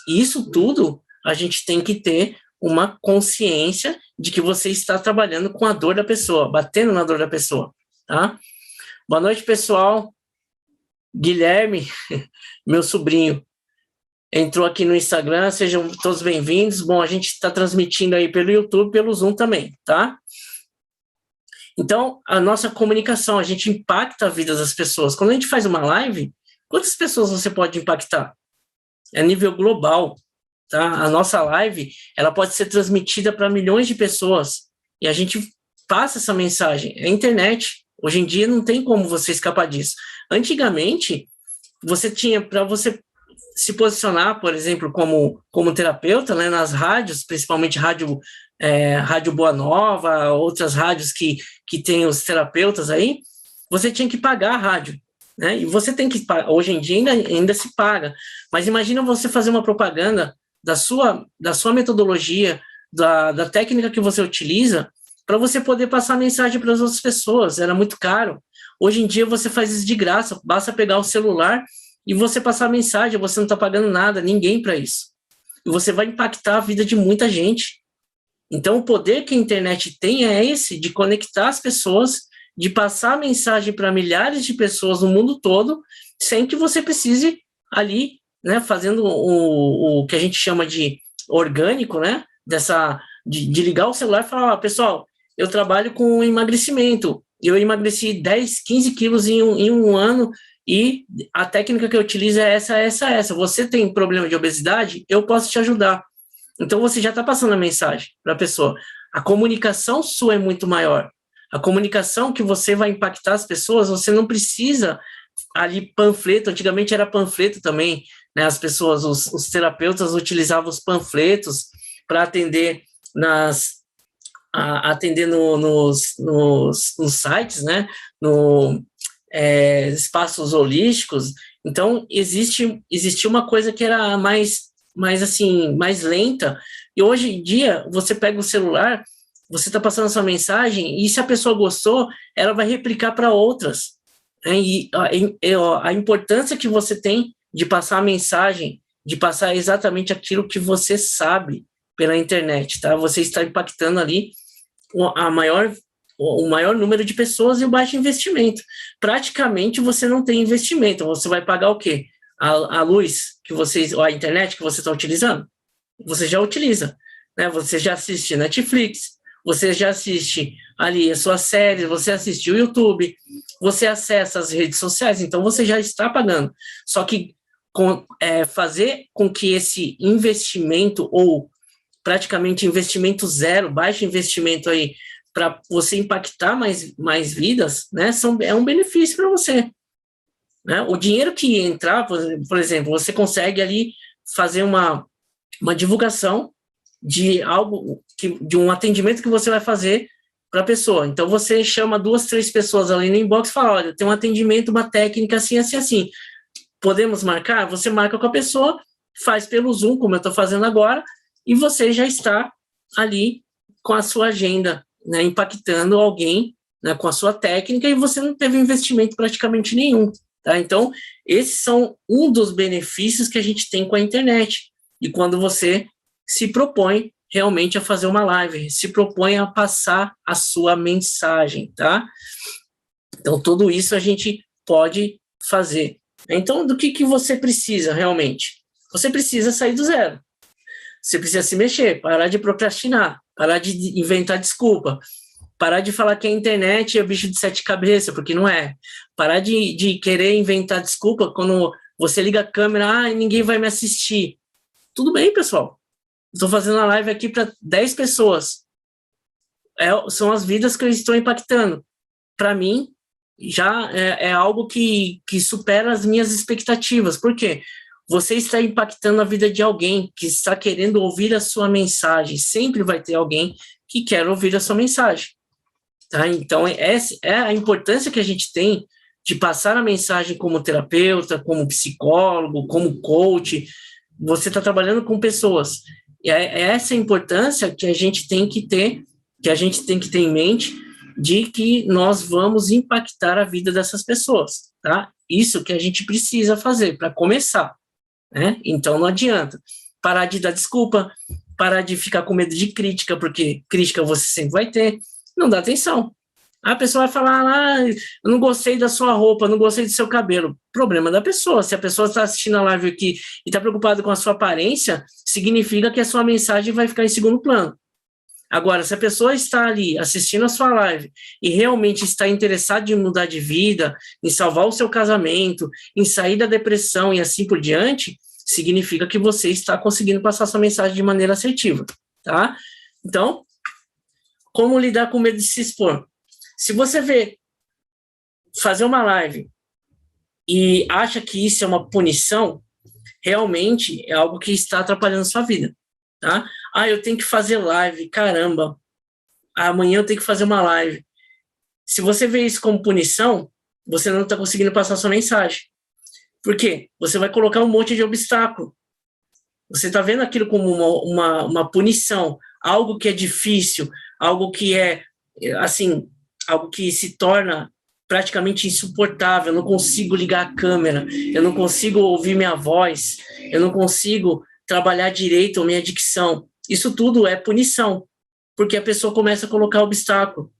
E isso tudo, a gente tem que ter uma consciência de que você está trabalhando com a dor da pessoa, batendo na dor da pessoa, tá? Boa noite, pessoal. Guilherme, meu sobrinho, entrou aqui no Instagram, sejam todos bem-vindos. Bom, a gente está transmitindo aí pelo YouTube, pelo Zoom também, tá? Então, a nossa comunicação, a gente impacta a vida das pessoas. Quando a gente faz uma live, quantas pessoas você pode impactar? É a nível global, tá? A nossa live, ela pode ser transmitida para milhões de pessoas e a gente passa essa mensagem. É a internet. Hoje em dia não tem como você escapar disso. Antigamente, você tinha, para você se posicionar, por exemplo, como terapeuta, né, nas rádios, principalmente rádio Boa Nova, outras rádios que tem os terapeutas aí, você tinha que pagar a rádio, né? E você tem que, hoje em dia ainda se paga, mas imagina você fazer uma propaganda da sua metodologia, da técnica que você utiliza, para você poder passar a mensagem para as outras pessoas. Era muito caro. Hoje em dia você faz isso de graça, basta pegar o celular e você passar a mensagem, você não está pagando nada, ninguém para isso. E você vai impactar a vida de muita gente. Então, o poder que a internet tem é esse, de conectar as pessoas, de passar a mensagem para milhares de pessoas no mundo todo, sem que você precise ali, né, fazendo o que a gente chama de orgânico, né, de ligar o celular e falar, pessoal, eu trabalho com emagrecimento, eu emagreci 10, 15 quilos em um ano, e a técnica que eu utilizo é essa. Você tem problema de obesidade? Eu posso te ajudar. Então, você já está passando a mensagem para a pessoa. A comunicação sua é muito maior. A comunicação que você vai impactar as pessoas, você não precisa ali panfleto. Antigamente era panfleto também, né? As pessoas, os terapeutas utilizavam os panfletos para atender nos sites, né? Espaços holísticos. Então, existia uma coisa que era mais lenta, e hoje em dia, você pega o celular, você está passando a sua mensagem, e se a pessoa gostou, ela vai replicar para outras, né? E a importância que você tem de passar a mensagem, de passar exatamente aquilo que você sabe pela internet, tá? Você está impactando ali o maior número de pessoas e o baixo investimento. Praticamente você não tem investimento, você vai pagar o quê? A luz a internet que você está utilizando, você já utiliza, né? Você já assiste Netflix, você já assiste ali as suas séries, você assiste o YouTube, você acessa as redes sociais, então você já está pagando. Só que fazer com que esse investimento, ou praticamente investimento zero, baixo investimento aí, para você impactar mais vidas, né, é um benefício para você. Né? O dinheiro que entrar, por exemplo, você consegue ali fazer uma divulgação de algo, de um atendimento que você vai fazer para a pessoa. Então, você chama 2, 3 pessoas ali no inbox e fala, olha, tem um atendimento, uma técnica assim, assim, assim. Podemos marcar? Você marca com a pessoa, faz pelo Zoom, como eu estou fazendo agora, e você já está ali com a sua agenda, né, impactando alguém, né, com a sua técnica, e você não teve investimento praticamente nenhum. tá? Então, esses são um dos benefícios que a gente tem com a internet. E quando você se propõe realmente a fazer uma live, se propõe a passar a sua mensagem, tá? Então, tudo isso a gente pode fazer. Então, do que você precisa realmente? Você precisa sair do zero. Você precisa se mexer, parar de procrastinar, parar de inventar desculpa, parar de falar que a internet é bicho de sete cabeças, porque não é. Parar de querer inventar desculpa quando você liga a câmera, ninguém vai me assistir. Tudo bem, pessoal. Estou fazendo a live aqui para 10 pessoas. São as vidas que eu estou impactando. Para mim, já é algo que supera as minhas expectativas. Por quê? Você está impactando a vida de alguém que está querendo ouvir a sua mensagem. Sempre vai ter alguém que quer ouvir a sua mensagem. Tá? Então, essa é a importância que a gente tem de passar a mensagem como terapeuta, como psicólogo, como coach. Você está trabalhando com pessoas. E é essa a importância que a gente tem que ter, em mente, de que nós vamos impactar a vida dessas pessoas, tá? Isso que a gente precisa fazer para começar, né? Então não adianta parar de dar desculpa, parar de ficar com medo de crítica, porque crítica você sempre vai ter, não dá atenção. A pessoa vai falar, eu não gostei da sua roupa, não gostei do seu cabelo. Problema da pessoa. Se a pessoa está assistindo a live aqui e está preocupada com a sua aparência, significa que a sua mensagem vai ficar em segundo plano. Agora, se a pessoa está ali assistindo a sua live e realmente está interessada em mudar de vida, em salvar o seu casamento, em sair da depressão e assim por diante, significa que você está conseguindo passar sua mensagem de maneira assertiva, tá? Então, como lidar com medo de se expor? Se você fazer uma live e acha que isso é uma punição, realmente é algo que está atrapalhando sua vida, tá? Eu tenho que fazer live, caramba, amanhã eu tenho que fazer uma live. Se você vê isso como punição, você não está conseguindo passar sua mensagem. Por quê? Você vai colocar um monte de obstáculo. Você está vendo aquilo como uma punição, algo que é difícil, algo que é, assim, algo que se torna praticamente insuportável. Eu não consigo ligar a câmera, eu não consigo ouvir minha voz, eu não consigo trabalhar direito a minha dicção. Isso tudo é punição, porque a pessoa começa a colocar obstáculo.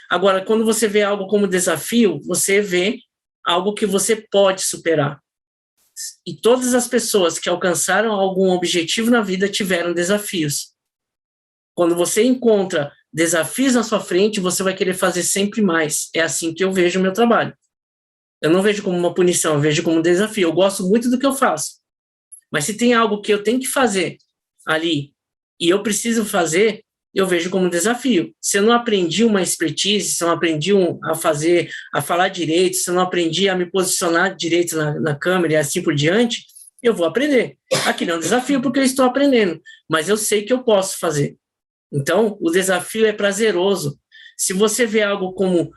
Agora, quando você vê algo como desafio, você vê algo que você pode superar. E todas as pessoas que alcançaram algum objetivo na vida tiveram desafios. Quando você encontra desafios na sua frente, você vai querer fazer sempre mais. É assim que eu vejo o meu trabalho. Eu não vejo como uma punição, eu vejo como um desafio. Eu gosto muito do que eu faço. Mas se tem algo que eu tenho que fazer ali e eu preciso fazer, eu vejo como um desafio. Se eu não aprendi uma expertise, se eu não aprendi a falar direito, se eu não aprendi a me posicionar direito na câmera e assim por diante, eu vou aprender. Aquilo é um desafio porque eu estou aprendendo, mas eu sei que eu posso fazer. Então, o desafio é prazeroso. Se você vê algo como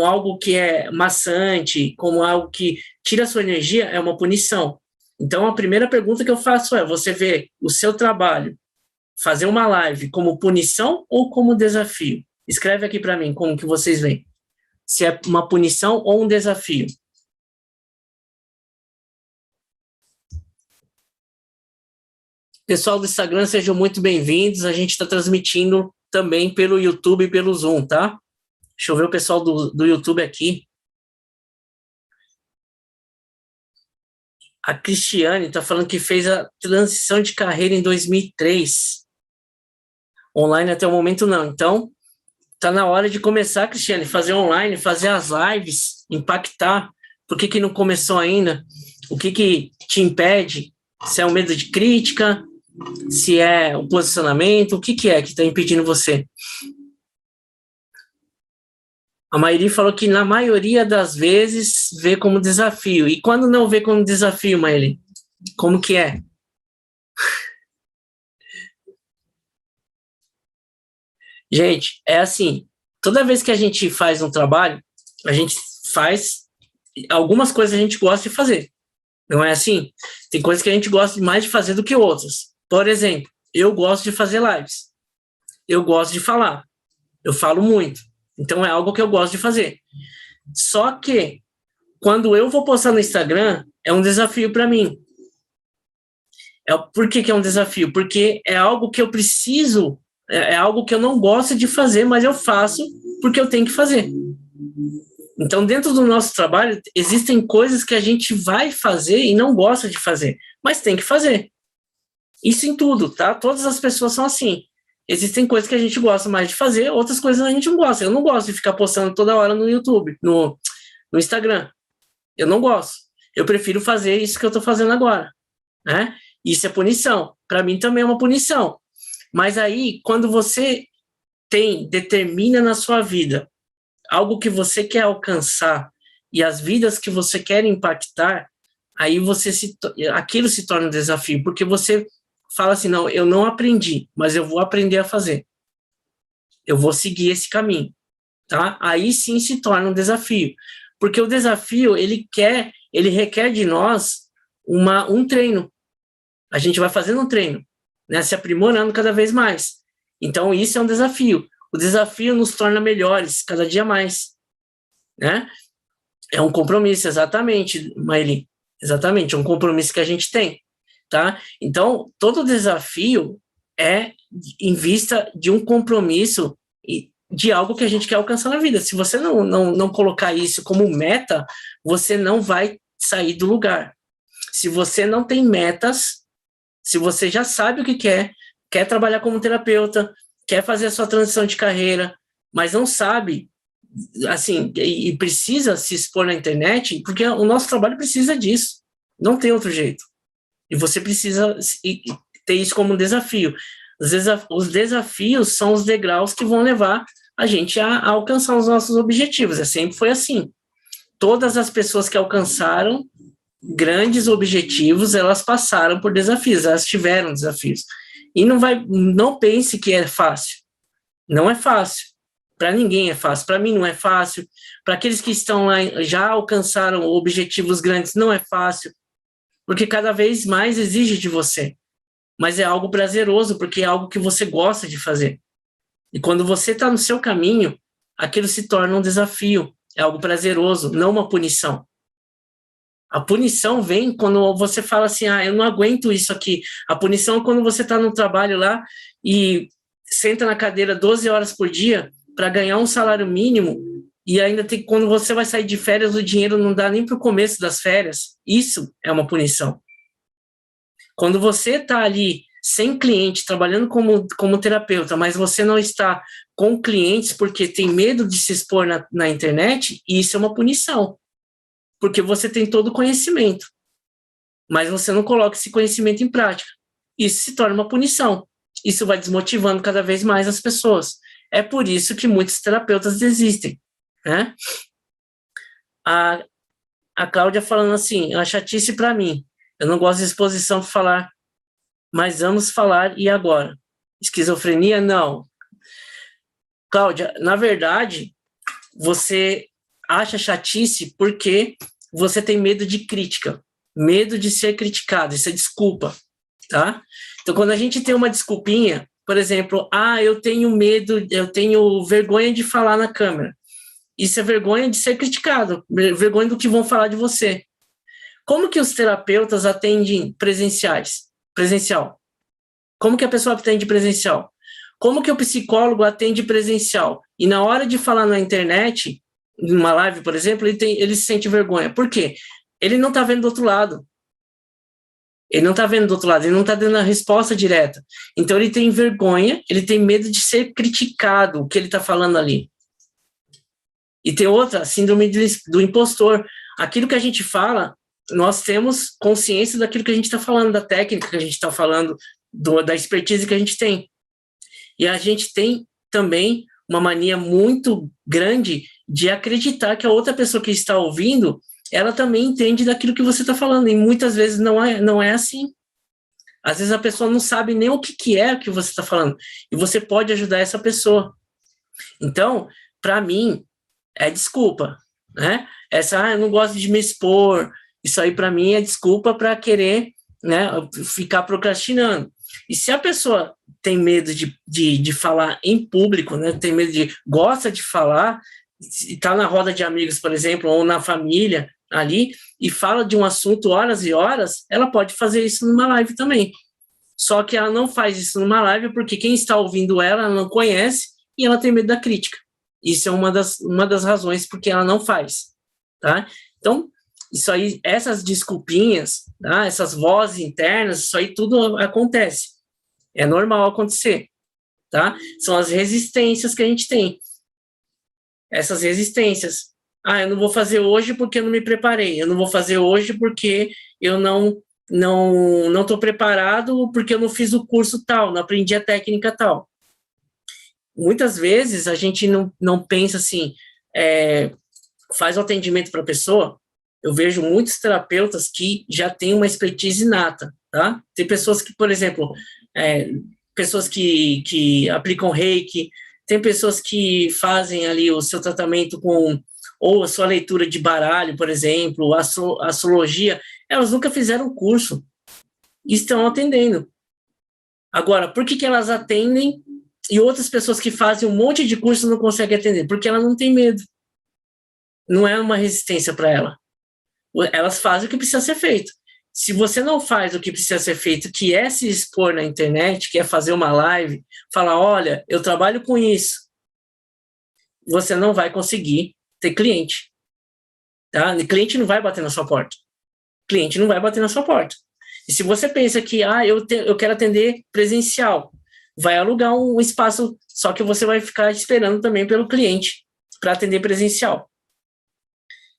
algo que é maçante, como algo que tira a sua energia, é uma punição. Então, a primeira pergunta que eu faço é, você vê o seu trabalho, fazer uma live, como punição ou como desafio? Escreve aqui para mim como que vocês veem. Se é uma punição ou um desafio. Pessoal do Instagram, sejam muito bem-vindos. A gente está transmitindo também pelo YouTube e pelo Zoom, tá? Deixa eu ver o pessoal do YouTube aqui. A Cristiane está falando que fez a transição de carreira em 2003. Online até o momento não. Então, está na hora de começar, Cristiane, fazer online, fazer as lives, impactar. Por que não começou ainda? O que te impede? Se é um medo de crítica? Se é o posicionamento? O que é que está impedindo você? A Mairi falou que na maioria das vezes vê como desafio. E quando não vê como desafio, Mairi? Como que é? Gente, é assim, toda vez que a gente faz um trabalho, a gente faz algumas coisas a gente gosta de fazer. Não é assim? Tem coisas que a gente gosta mais de fazer do que outras. Por exemplo, eu gosto de fazer lives. Eu gosto de falar. Eu falo muito. Então, é algo que eu gosto de fazer. Só que quando eu vou postar no Instagram, é um desafio para mim. Por que é um desafio? Porque é algo que eu preciso, é algo que eu não gosto de fazer, mas eu faço porque eu tenho que fazer. Então, dentro do nosso trabalho, existem coisas que a gente vai fazer e não gosta de fazer, mas tem que fazer. Isso em tudo, tá? Todas as pessoas são assim. Existem coisas que a gente gosta mais de fazer, outras coisas a gente não gosta. Eu não gosto de ficar postando toda hora no YouTube, no Instagram. Eu não gosto. Eu prefiro fazer isso que eu estou fazendo agora, né? Isso é punição. Para mim também é uma punição. Mas aí, quando você determina na sua vida algo que você quer alcançar e as vidas que você quer impactar, aí aquilo se torna um desafio, porque você fala assim, não, eu não aprendi, mas eu vou aprender a fazer. Eu vou seguir esse caminho, tá? Aí sim se torna um desafio, porque o desafio, ele requer de nós um treino. A gente vai fazendo um treino, né? Se aprimorando cada vez mais. Então, isso é um desafio. O desafio nos torna melhores cada dia mais, né? É um compromisso, exatamente, Maeli. Exatamente, é um compromisso que a gente tem, tá? Então, todo desafio é em vista de um compromisso e de algo que a gente quer alcançar na vida. Se você não colocar isso como meta, você não vai sair do lugar. Se você não tem metas, se você já sabe o que quer trabalhar como terapeuta, quer fazer a sua transição de carreira, mas não sabe, assim, e precisa se expor na internet, porque o nosso trabalho precisa disso. Não tem outro jeito. E você precisa ter isso como um desafio. Os desafios são os degraus que vão levar a gente a alcançar os nossos objetivos. Sempre foi assim. Todas as pessoas que alcançaram grandes objetivos, elas passaram por desafios, elas tiveram desafios. E não pense que é fácil. Não é fácil. Para ninguém é fácil. Para mim não é fácil. Para aqueles que estão lá, já alcançaram objetivos grandes, não é fácil. Porque cada vez mais exige de você. Mas é algo prazeroso, porque é algo que você gosta de fazer. E quando você está no seu caminho, aquilo se torna um desafio. É algo prazeroso, não uma punição. A punição vem quando você fala assim, eu não aguento isso aqui. A punição é quando você está no trabalho lá e senta na cadeira 12 horas por dia para ganhar um salário mínimo e ainda quando você vai sair de férias, o dinheiro não dá nem para o começo das férias. Isso é uma punição. Quando você está ali sem cliente, trabalhando como terapeuta, mas você não está com clientes porque tem medo de se expor na internet, isso é uma punição. Porque você tem todo o conhecimento, mas você não coloca esse conhecimento em prática. Isso se torna uma punição. Isso vai desmotivando cada vez mais as pessoas. É por isso que muitos terapeutas desistem, né? A Cláudia falando assim, a chatice para mim. Eu não gosto de exposição para falar, mas vamos falar e agora? Esquizofrenia? Não. Cláudia, na verdade, você acha chatice porque você tem medo de crítica, medo de ser criticado, isso é desculpa, tá? Então, quando a gente tem uma desculpinha, por exemplo, eu tenho medo, eu tenho vergonha de falar na câmera. Isso é vergonha de ser criticado, vergonha do que vão falar de você. Como que os terapeutas atendem presencial? Como que a pessoa atende presencial? Como que o psicólogo atende presencial? E na hora de falar na internet, numa live, por exemplo, ele se sente vergonha. Por quê? Ele não está vendo do outro lado. Ele não está vendo do outro lado, ele não está dando a resposta direta. Então, ele tem vergonha, ele tem medo de ser criticado, o que ele está falando ali. E tem outra, síndrome do impostor. Aquilo que a gente fala, nós temos consciência daquilo que a gente está falando, da técnica que a gente está falando, da expertise que a gente tem. E a gente tem também uma mania muito grande de acreditar que a outra pessoa que está ouvindo, ela também entende daquilo que você está falando, e muitas vezes não é assim. Às vezes a pessoa não sabe nem o que é o que você está falando, e você pode ajudar essa pessoa. Então, para mim, é desculpa, né? Eu não gosto de me expor, isso aí para mim é desculpa para querer, né, ficar procrastinando. E se a pessoa tem medo de falar em público, né, tem medo gosta de falar, está na roda de amigos, por exemplo, ou na família, ali e fala de um assunto horas e horas, ela pode fazer isso numa live também. Só que ela não faz isso numa live porque quem está ouvindo ela não conhece e ela tem medo da crítica. Isso é uma das razões porque ela não faz, tá? Então, isso aí, essas desculpinhas, tá? Essas vozes internas, isso aí tudo acontece. É normal acontecer, tá? São as resistências que a gente tem. Essas resistências. Eu não vou fazer hoje porque eu não me preparei. Eu não vou fazer hoje porque eu não estou preparado, porque eu não fiz o curso tal, não aprendi a técnica tal. Muitas vezes a gente não pensa assim, faz o atendimento para a pessoa. Eu vejo muitos terapeutas que já têm uma expertise inata, tá? Tem pessoas que, por exemplo, pessoas que aplicam reiki, tem pessoas que fazem ali o seu tratamento ou a sua leitura de baralho, por exemplo, a astrologia, elas nunca fizeram curso e estão atendendo. Agora, por que elas atendem e outras pessoas que fazem um monte de curso não conseguem atender? Porque ela não tem medo. Não é uma resistência para ela. Elas fazem o que precisa ser feito. Se você não faz o que precisa ser feito, que é se expor na internet, que é fazer uma live, falar, olha, eu trabalho com isso, você não vai conseguir ter cliente. Tá? O cliente não vai bater na sua porta. Cliente não vai bater na sua porta. E se você pensa que eu quero atender presencial, vai alugar um espaço, só que você vai ficar esperando também pelo cliente para atender presencial.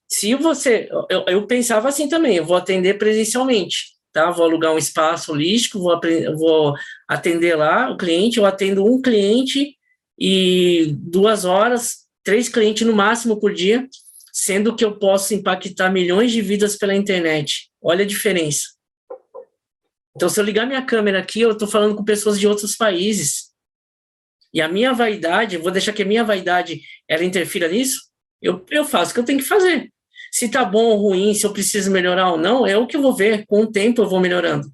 Se você... Eu pensava assim também, eu vou atender presencialmente, tá? Vou alugar um espaço holístico, vou atender lá o cliente, eu atendo um cliente e 2 horas, 3 clientes no máximo por dia, sendo que eu posso impactar milhões de vidas pela internet. Olha a diferença. Então, se eu ligar minha câmera aqui, eu estou falando com pessoas de outros países. E a minha vaidade, vou deixar que a minha vaidade ela interfira nisso, eu faço o que eu tenho que fazer. Se tá bom ou ruim, se eu preciso melhorar ou não, é o que eu vou ver. Com o tempo eu vou melhorando.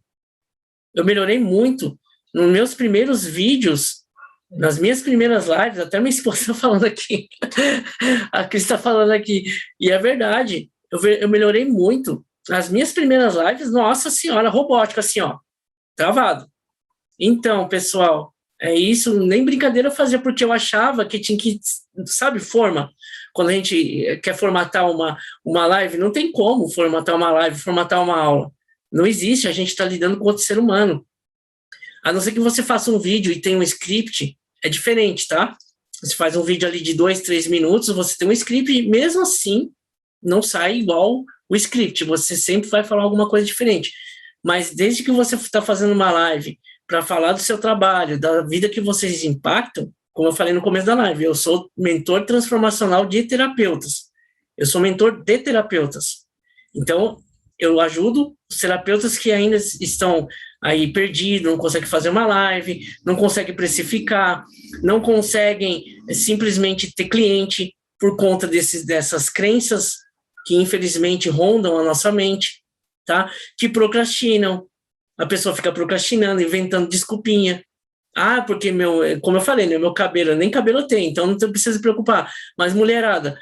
Eu melhorei muito. Nos meus primeiros vídeos, nas minhas primeiras lives, até minha esposa está falando aqui, a Cris está falando aqui, e é verdade, eu melhorei muito. As minhas primeiras lives, nossa senhora, robótica, assim, ó, travado. Então, pessoal, é isso, nem brincadeira eu fazia, porque eu achava que tinha que, sabe, quando a gente quer formatar uma live, não tem como formatar uma live, formatar uma aula. Não existe, a gente está lidando com outro ser humano. A não ser que você faça um vídeo e tenha um script, é diferente, tá? Você faz um vídeo ali de 2, 3 minutos, você tem um script e mesmo assim não sai igual o script, você sempre vai falar alguma coisa diferente. Mas desde que você está fazendo uma live para falar do seu trabalho, da vida que vocês impactam, como eu falei no começo da live, eu sou mentor transformacional de terapeutas. Eu sou mentor de terapeutas. Então, eu ajudo os terapeutas que ainda estão aí perdidos, não conseguem fazer uma live, não conseguem precificar, não conseguem simplesmente ter cliente por conta dessas crenças que infelizmente rondam a nossa mente, tá? Que procrastinam. A pessoa fica procrastinando, inventando desculpinha. Porque como eu falei, né, meu cabelo, nem cabelo eu tenho, então não precisa se preocupar. Mas mulherada,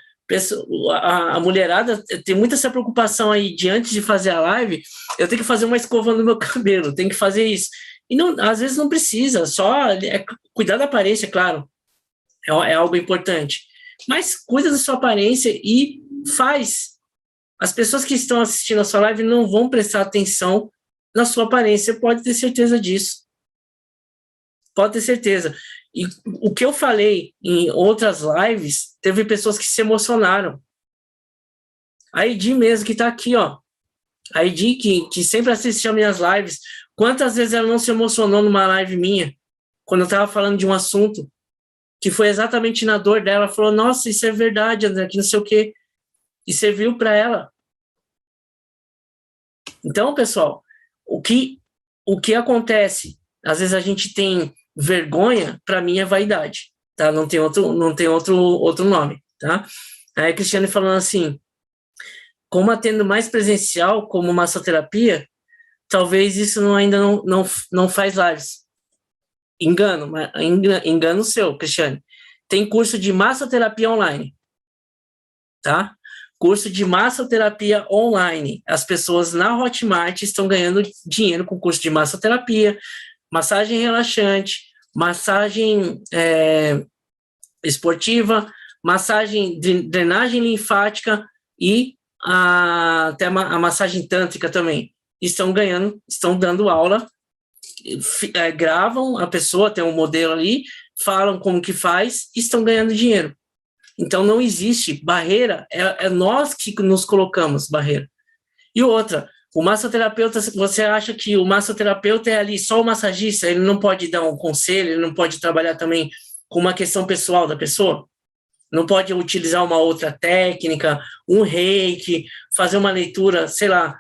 a mulherada tem muita essa preocupação aí de antes de fazer a live, eu tenho que fazer uma escova no meu cabelo, tenho que fazer isso. E não, às vezes não precisa, só cuidar da aparência, claro, é algo importante. Mas cuida da sua aparência e faz. As pessoas que estão assistindo a sua live não vão prestar atenção na sua aparência, pode ter certeza disso. Pode ter certeza. E o que eu falei em outras lives, teve pessoas que se emocionaram. A Edi mesmo, que está aqui, ó. A Edi, que sempre assiste às minhas lives, quantas vezes ela não se emocionou numa live minha, quando eu estava falando de um assunto, que foi exatamente na dor dela, ela falou, nossa, isso é verdade, André, que não sei o quê. E serviu para ela. Então, pessoal, o que acontece? Às vezes a gente tem vergonha, para mim é vaidade, tá? Não tem outro nome, tá? Aí a Cristiane falando assim, como atendo mais presencial, como massoterapia, talvez isso ainda não faz lives. Engano seu, Cristiane. Tem curso de massoterapia online, tá? curso de massoterapia online. As pessoas na Hotmart estão ganhando dinheiro com curso de massoterapia, massagem relaxante, massagem esportiva, massagem, drenagem linfática e até a massagem tântrica também. Estão dando aula, gravam a pessoa, tem um modelo ali, falam como que faz e estão ganhando dinheiro. Então, não existe barreira, é nós que nos colocamos barreira. E outra, o massoterapeuta, você acha que o massoterapeuta é ali só o massagista, ele não pode dar um conselho, ele não pode trabalhar também com uma questão pessoal da pessoa? Não pode utilizar uma outra técnica, um reiki, fazer uma leitura, sei lá,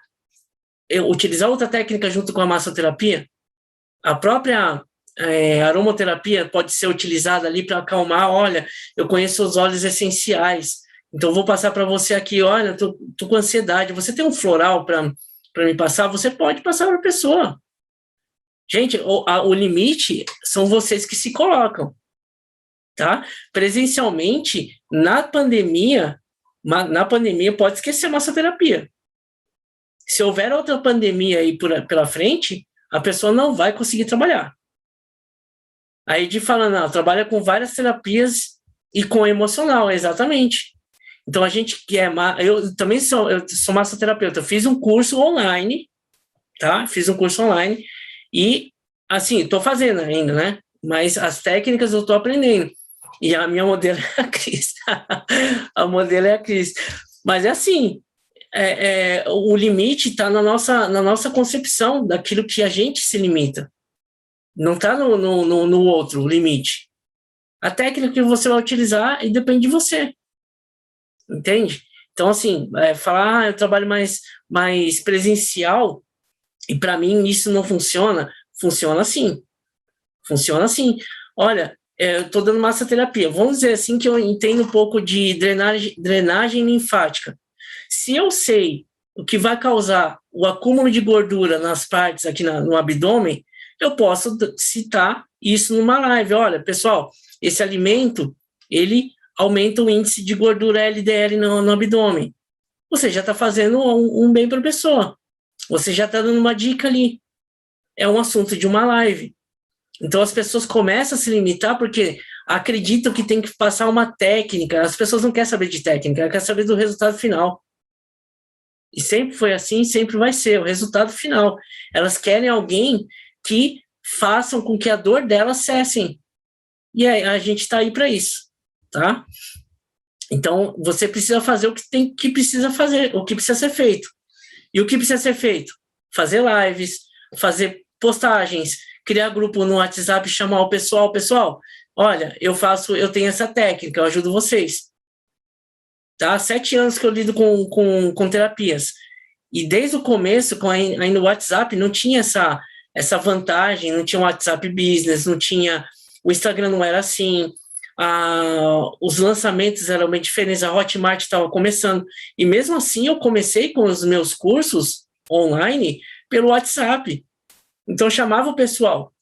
utilizar outra técnica junto com a massoterapia? A própria aromaterapia pode ser utilizada ali para acalmar. Olha, eu conheço os óleos essenciais, então vou passar para você aqui, olha, tô com ansiedade, você tem um floral para me passar? Você pode passar para a pessoa. Gente, o limite são vocês que se colocam, tá? Presencialmente, na pandemia pode esquecer a massoterapia. Se houver outra pandemia aí pela frente, a pessoa não vai conseguir trabalhar. Aí de falando, não, trabalha com várias terapias e com emocional, exatamente. Então a gente quer, eu também sou massoterapeuta, eu fiz um curso online, tá? Fiz um curso online e, assim, estou fazendo ainda, né? Mas as técnicas eu estou aprendendo. E a minha modelo é a Cris. A modelo é a Cris. Mas é assim, o limite está na nossa concepção daquilo que a gente se limita. Não está no outro, o limite. A técnica que você vai utilizar depende de você. Entende? Então, assim, falar, eu trabalho mais presencial e para mim isso não funciona. Funciona sim. Funciona assim. Olha, eu estou dando massoterapia. Vamos dizer assim que eu entendo um pouco de drenagem linfática. Se eu sei o que vai causar o acúmulo de gordura nas partes aqui no abdômen, eu posso citar isso numa live. Olha, pessoal, esse alimento, ele aumenta o índice de gordura LDL no abdômen. Você já está fazendo um bem para a pessoa. Você já está dando uma dica ali. É um assunto de uma live. Então, as pessoas começam a se limitar porque acreditam que tem que passar uma técnica. As pessoas não querem saber de técnica, elas querem saber do resultado final. E sempre foi assim, sempre vai ser, o resultado final. Elas querem alguém que façam com que a dor delas cessem. E aí, a gente está aí para isso, tá? Então, você precisa fazer o que precisa fazer, o que precisa ser feito. E o que precisa ser feito? Fazer lives, fazer postagens, criar grupo no WhatsApp, chamar o pessoal, olha, eu tenho essa técnica, eu ajudo vocês. Tá? Há 7 anos que eu lido com terapias. E desde o começo, aí no WhatsApp, não tinha essa vantagem, não tinha o WhatsApp Business, não tinha, o Instagram não era assim, os lançamentos eram bem diferentes, a Hotmart estava começando, e mesmo assim eu comecei com os meus cursos online pelo WhatsApp, então eu chamava o pessoal,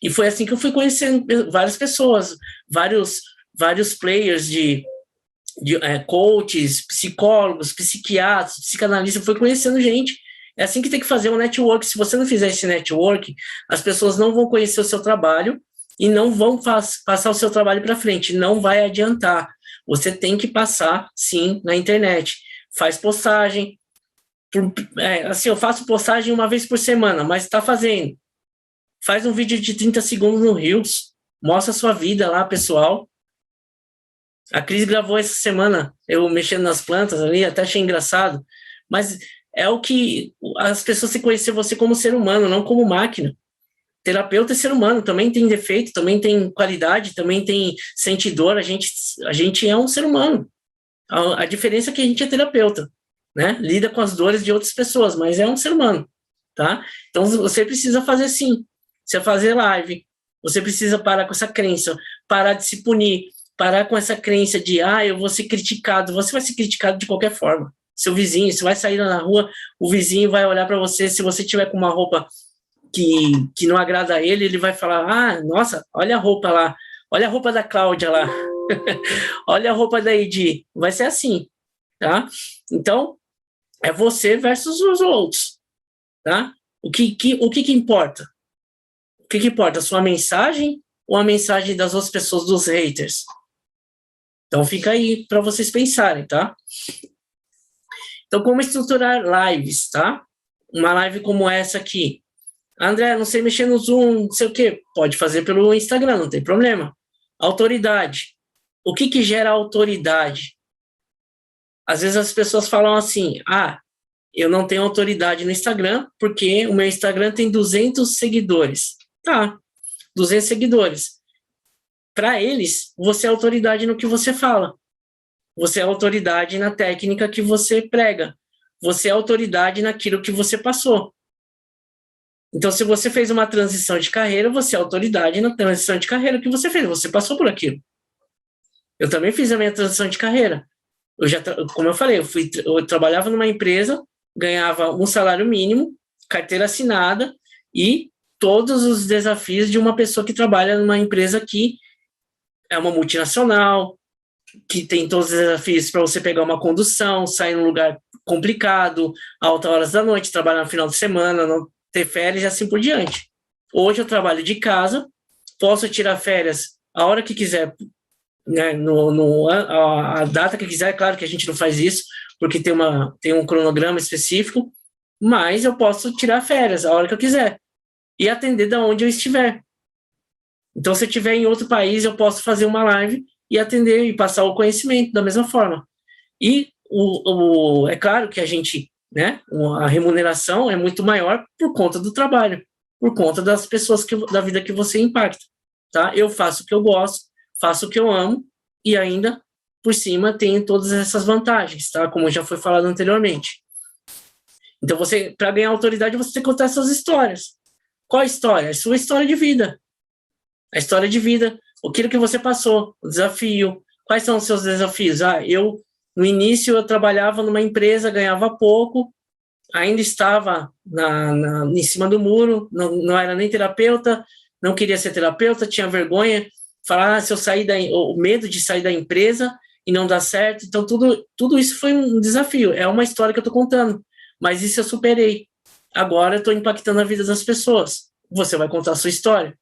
e foi assim que eu fui conhecendo várias pessoas, vários players de coaches, psicólogos, psiquiatras, psicanalistas, eu fui conhecendo gente. É assim que tem que fazer um network. Se você não fizer esse network, as pessoas não vão conhecer o seu trabalho e não vão passar o seu trabalho para frente, não vai adiantar. Você tem que passar, sim, na internet. Faz postagem. Assim, eu faço postagem uma vez por semana, mas está fazendo. Faz um vídeo de 30 segundos no Reels, mostra a sua vida lá, pessoal. A Cris gravou essa semana, eu mexendo nas plantas ali, até achei engraçado, mas é o que as pessoas se conhecer você como ser humano, não como máquina. Terapeuta é ser humano, também tem defeito, também tem qualidade, também sente dor, a gente é um ser humano. A diferença é que a gente é terapeuta, né? Lida com as dores de outras pessoas, mas é um ser humano, tá? Então você precisa fazer sim, você fazer live, você precisa parar com essa crença, parar de se punir, parar com essa crença de, eu vou ser criticado. Você vai ser criticado de qualquer forma. Seu vizinho, você vai sair na rua, o vizinho vai olhar para você, se você tiver com uma roupa que não agrada a ele, ele vai falar, nossa, olha a roupa lá, olha a roupa da Cláudia lá, olha a roupa da Edi. Vai ser assim. tá? Então, é você versus os outros, tá? O que importa? O que importa? A sua mensagem ou a mensagem das outras pessoas, dos haters? Então, fica aí para vocês pensarem, tá? Então, como estruturar lives, tá? Uma live como essa aqui. André, não sei mexer no Zoom, não sei o quê. Pode fazer pelo Instagram, não tem problema. Autoridade. O que gera autoridade? Às vezes as pessoas falam assim, eu não tenho autoridade no Instagram porque o meu Instagram tem 200 seguidores. Tá, 200 seguidores. Para eles, você é autoridade no que você fala. Você é autoridade na técnica que você prega. Você é autoridade naquilo que você passou. Então, se você fez uma transição de carreira, você é autoridade na transição de carreira que você fez. Você passou por aquilo. Eu também fiz a minha transição de carreira. Como eu falei, eu trabalhava numa empresa, ganhava um salário mínimo, carteira assinada e todos os desafios de uma pessoa que trabalha numa empresa que é uma multinacional, que tem todos os desafios para você pegar uma condução, sair num lugar complicado, altas horas da noite, trabalhar no final de semana, não ter férias e assim por diante. Hoje eu trabalho de casa, posso tirar férias a hora que quiser, né, a data que quiser. Claro que a gente não faz isso, porque tem um cronograma específico, mas eu posso tirar férias a hora que eu quiser e atender da onde eu estiver. Então, se eu estiver em outro país, eu posso fazer uma live e atender e passar o conhecimento da mesma forma. E é claro que a gente, né, a remuneração é muito maior por conta do trabalho, por conta das pessoas da vida que você impacta, tá? Eu faço o que eu gosto, faço o que eu amo e ainda, por cima, tenho todas essas vantagens, tá? Como já foi falado anteriormente. Então, para ganhar autoridade, você tem que contar suas histórias. Qual a história? A sua história de vida. A história de vida, aquilo que você passou, o desafio. Quais são os seus desafios? No início, eu trabalhava numa empresa, ganhava pouco, ainda estava em cima do muro, não era nem terapeuta, não queria ser terapeuta, tinha vergonha, falar se eu sair o medo de sair da empresa e não dar certo. Então, tudo isso foi um desafio. É uma história que eu estou contando, mas isso eu superei. Agora eu estou impactando a vida das pessoas. Você vai contar a sua história.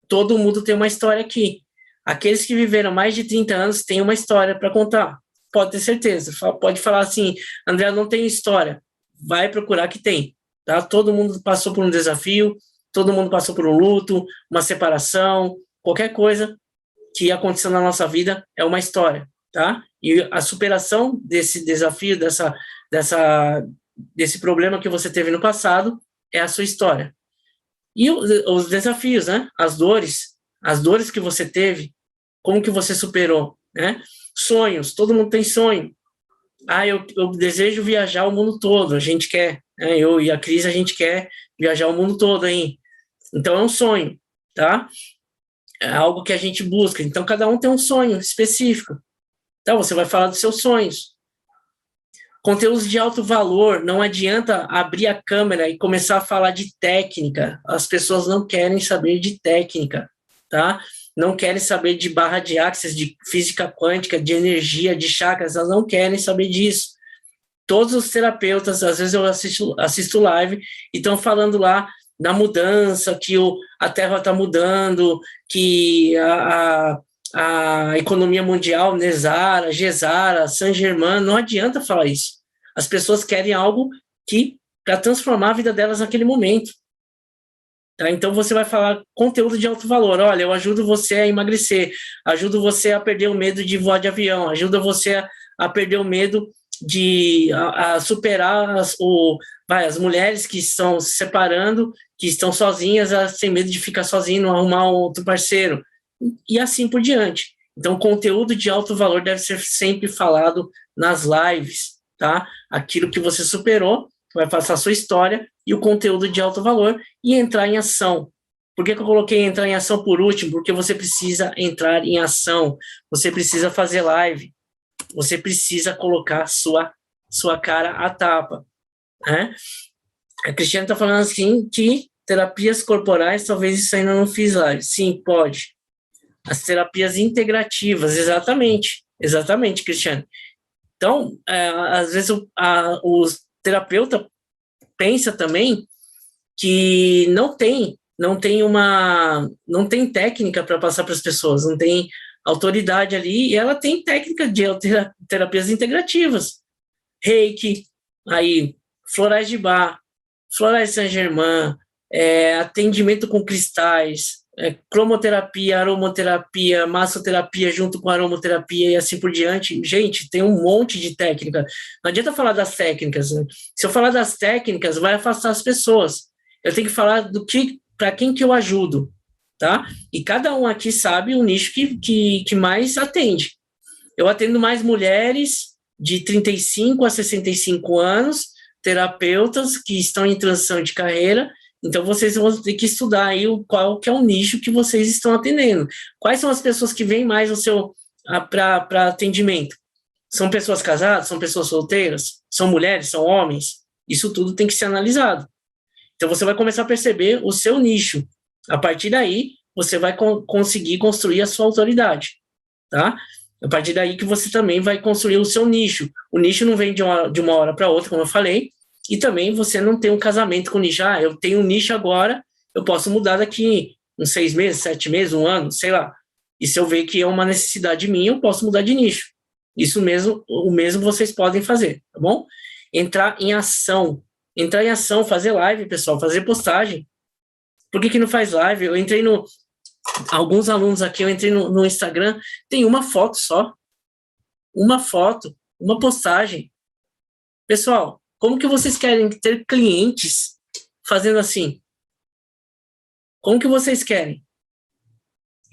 Todo mundo tem uma história aqui. Aqueles que viveram mais de 30 anos têm uma história para contar. Pode ter certeza. Pode falar assim, André, não tem história. Vai procurar que tem. Tá? Todo mundo passou por um desafio, todo mundo passou por um luto, uma separação, qualquer coisa que aconteceu na nossa vida é uma história. Tá? E a superação desse desafio, desse problema que você teve no passado, é a sua história. E os desafios, né? As dores que você teve, como que você superou, né? Sonhos, todo mundo tem sonho. Eu desejo viajar o mundo todo, a gente quer, né? Eu e a Cris, a gente quer viajar o mundo todo, hein? Então é um sonho, tá? É algo que a gente busca. Então cada um tem um sonho específico. Então você vai falar dos seus sonhos. Conteúdos de alto valor, não adianta abrir a câmera e começar a falar de técnica. As pessoas não querem saber de técnica, tá? Não querem saber de barra de axis, de física quântica, de energia, de chakras, elas não querem saber disso. Todos os terapeutas, às vezes eu assisto live e estão falando lá da mudança, que a Terra está mudando, que a economia mundial, Nesara, Gesara, Saint-Germain, não adianta falar isso. As pessoas querem algo para transformar a vida delas naquele momento. Tá? Então você vai falar conteúdo de alto valor. Olha, eu ajudo você a emagrecer, ajudo você a perder o medo de voar de avião, ajudo você a perder o medo de superar as mulheres que estão se separando, que estão sozinhas, sem medo de ficar sozinho, não arrumar outro parceiro. E assim por diante. Então, conteúdo de alto valor deve ser sempre falado nas lives, tá? Aquilo que você superou, vai passar a sua história e o conteúdo de alto valor e entrar em ação. Por que eu coloquei entrar em ação por último? Porque você precisa entrar em ação, você precisa fazer live, você precisa colocar sua cara à tapa, né? A Cristiane está falando assim que terapias corporais, talvez isso ainda não fiz live. Sim, pode. As terapias integrativas, exatamente, Cristiane. Então, às vezes o terapeuta pensa também que não tem técnica para passar para as pessoas, não tem autoridade ali, e ela tem técnica de terapias integrativas, Reiki, aí florais de Bach, florais de Saint-Germain, atendimento com cristais, cromoterapia, aromoterapia, massoterapia junto com aromoterapia e assim por diante. Gente, tem um monte de técnica. Não adianta falar das técnicas, né? Se eu falar das técnicas, vai afastar as pessoas. Eu tenho que falar para quem que eu ajudo, tá? E cada um aqui sabe o nicho que mais atende. Eu atendo mais mulheres de 35 a 65 anos, terapeutas que estão em transição de carreira. Então, vocês vão ter que estudar aí qual que é o nicho que vocês estão atendendo. Quais são as pessoas que vêm mais para atendimento? São pessoas casadas? São pessoas solteiras? São mulheres? São homens? Isso tudo tem que ser analisado. Então, você vai começar a perceber o seu nicho. A partir daí, você vai conseguir construir a sua autoridade, tá? A partir daí que você também vai construir o seu nicho. O nicho não vem de uma hora para outra, como eu falei, e também você não tem um casamento com o nicho. Eu tenho um nicho agora, eu posso mudar daqui uns 6 meses, 7 meses, 1 ano, sei lá. E se eu ver que é uma necessidade minha, eu posso mudar de nicho. Isso mesmo, o mesmo vocês podem fazer, tá bom? Entrar em ação, fazer live, pessoal, fazer postagem. Por que não faz live? Eu entrei alguns alunos aqui, eu entrei no Instagram, tem uma foto só. Uma foto, uma postagem. Pessoal, como que vocês querem ter clientes fazendo assim? Como que vocês querem?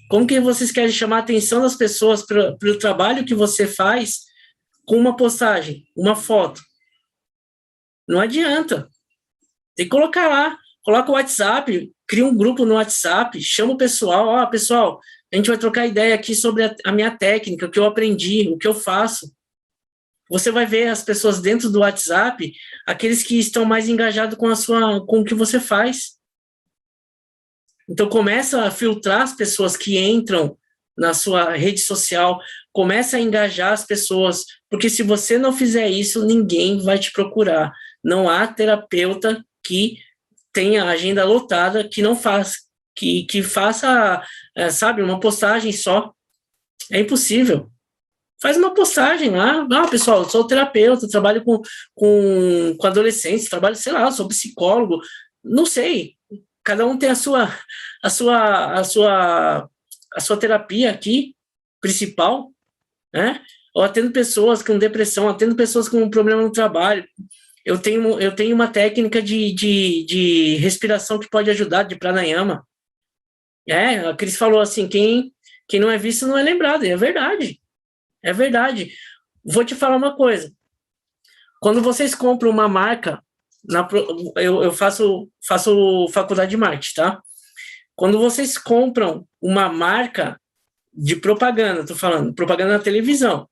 Como que vocês querem chamar a atenção das pessoas para o trabalho que você faz com uma postagem, uma foto? Não adianta. Tem que colocar lá. Coloca o WhatsApp, cria um grupo no WhatsApp, chama o pessoal. Pessoal, a gente vai trocar ideia aqui sobre a minha técnica, o que eu aprendi, o que eu faço. Você vai ver as pessoas dentro do WhatsApp, aqueles que estão mais engajados com o que você faz. Então, começa a filtrar as pessoas que entram na sua rede social, começa a engajar as pessoas, porque se você não fizer isso, ninguém vai te procurar. Não há terapeuta que tenha a agenda lotada, que não faz, que faça, sabe, uma postagem só. É impossível. Faz uma postagem lá. Pessoal, eu sou terapeuta, trabalho com adolescentes, trabalho, sei lá, sou psicólogo, não sei. Cada um tem a sua terapia aqui, principal, né? Eu atendo pessoas com depressão, atendo pessoas com problema no trabalho. Eu tenho uma técnica de respiração que pode ajudar, de pranayama. A Cris falou assim, quem não é visto não é lembrado, e é verdade. É verdade. Vou te falar uma coisa. Quando vocês compram uma marca, eu faço faculdade de marketing, tá? Quando vocês compram uma marca de propaganda, tô falando, propaganda na televisão,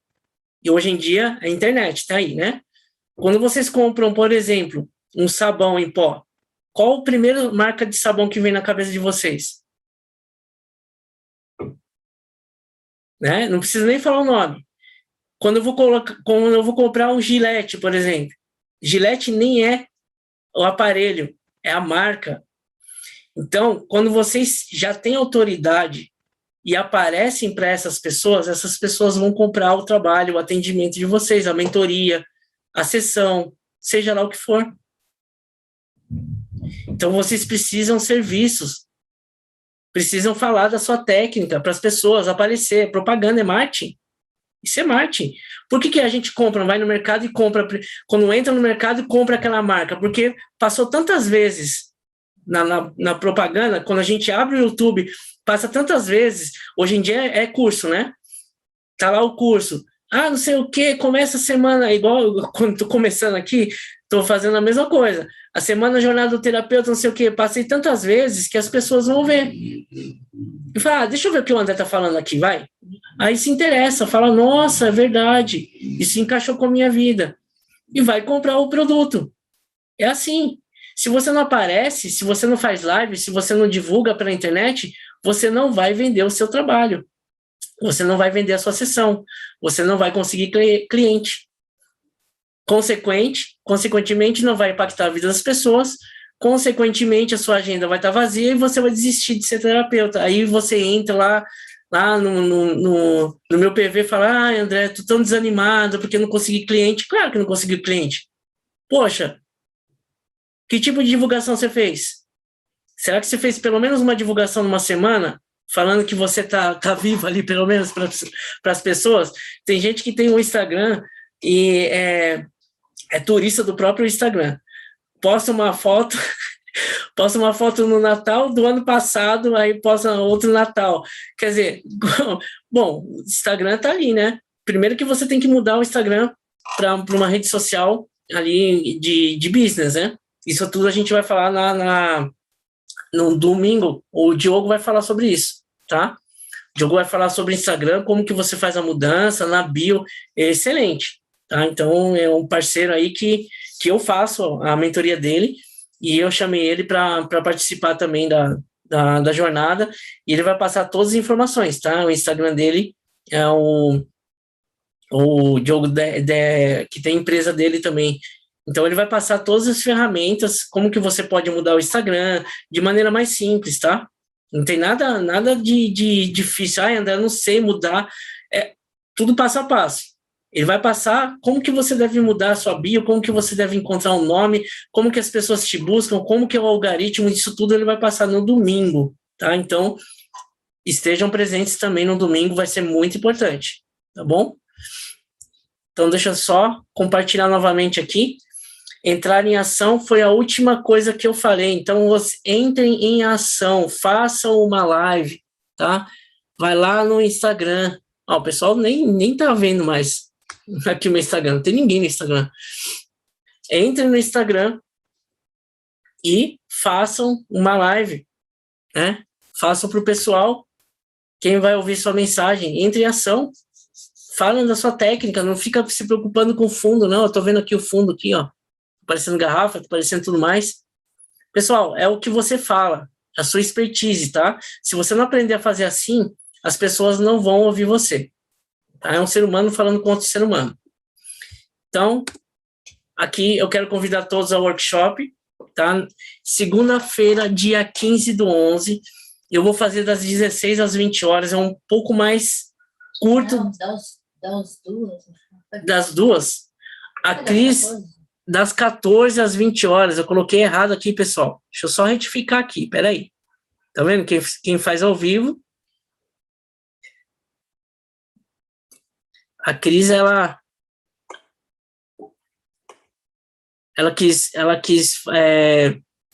e hoje em dia a internet tá aí, né? Quando vocês compram, por exemplo, um sabão em pó, qual a primeira marca de sabão que vem na cabeça de vocês? Né? Não precisa nem falar o nome. Quando eu vou comprar um Gillette, por exemplo, Gillette nem é o aparelho, é a marca. Então, quando vocês já têm autoridade e aparecem para essas pessoas vão comprar o trabalho, o atendimento de vocês, a mentoria, a sessão, seja lá o que for. Então, vocês precisam ser vistos, precisam falar da sua técnica para as pessoas aparecer. Propaganda é marketing. Isso é marketing. Por que a gente compra, vai no mercado e compra, quando entra no mercado e compra aquela marca? Porque passou tantas vezes na propaganda, quando a gente abre o YouTube, passa tantas vezes, hoje em dia é curso, né? Tá lá o curso. Não sei o que, começa a semana, igual quando tô começando aqui, tô fazendo a mesma coisa. A semana jornada do terapeuta, não sei o que, passei tantas vezes que as pessoas vão ver. E fala, deixa eu ver o que o André tá falando aqui, vai. Aí se interessa, fala, nossa, é verdade, isso encaixou com a minha vida. E vai comprar o produto. É assim. Se você não aparece, se você não faz live, se você não divulga pela internet, você não vai vender o seu trabalho. Você não vai vender a sua sessão. Você não vai conseguir cliente. consequentemente não vai impactar a vida das pessoas, consequentemente a sua agenda vai estar vazia e você vai desistir de ser terapeuta. Aí você entra lá no meu PV e fala, André, tô tão desanimado porque não consegui cliente. Claro que não consegui cliente. Poxa, que tipo de divulgação você fez? Será que você fez pelo menos uma divulgação numa semana, falando que você tá vivo ali, pelo menos, para as pessoas? Tem gente que tem um Instagram e é turista do próprio Instagram. Posta uma foto no Natal do ano passado, aí posta outro Natal. Quer dizer, bom, o Instagram tá ali, né? Primeiro que você tem que mudar o Instagram para uma rede social ali de business, né? Isso tudo a gente vai falar no domingo. O Diogo vai falar sobre isso, tá? O Diogo vai falar sobre Instagram, como que você faz a mudança na bio. É excelente, tá? Então, é um parceiro aí que eu faço a mentoria dele e eu chamei ele para participar também da jornada e ele vai passar todas as informações, tá? O Instagram dele é o Diogo, que tem a empresa dele também. Então, ele vai passar todas as ferramentas, como que você pode mudar o Instagram de maneira mais simples, tá? Não tem nada de difícil. André, eu não sei mudar. É tudo passo a passo. Ele vai passar como que você deve mudar a sua bio, como que você deve encontrar um nome, como que as pessoas te buscam, como que é o algoritmo, isso tudo ele vai passar no domingo, tá? Então, estejam presentes também no domingo, vai ser muito importante, tá bom? Então, deixa eu só compartilhar novamente aqui. Entrar em ação foi a última coisa que eu falei. Então, entrem em ação, façam uma live, tá? Vai lá no Instagram. O pessoal nem tá vendo mais aqui o meu Instagram. Não tem ninguém no Instagram. Entrem no Instagram e façam uma live, né? Façam para o pessoal. Quem vai ouvir sua mensagem, entre em ação. Falem da sua técnica. Não fica se preocupando com o fundo, não. Eu tô vendo aqui o fundo aqui, ó. Aparecendo garrafa, aparecendo tudo mais. Pessoal, é o que você fala, a sua expertise, tá? Se você não aprender a fazer assim, as pessoas não vão ouvir você. Tá? É um ser humano falando com outro ser humano. Então, aqui eu quero convidar todos ao workshop, tá? Segunda-feira, dia 15/11, eu vou fazer das 16 às 20 horas, é um pouco mais curto. Não, das duas. Das duas? A Cris... Das 14 às 20 horas. Eu coloquei errado aqui, pessoal. Deixa eu só retificar aqui, peraí. Tá vendo? Quem faz ao vivo. A Cris, ela quis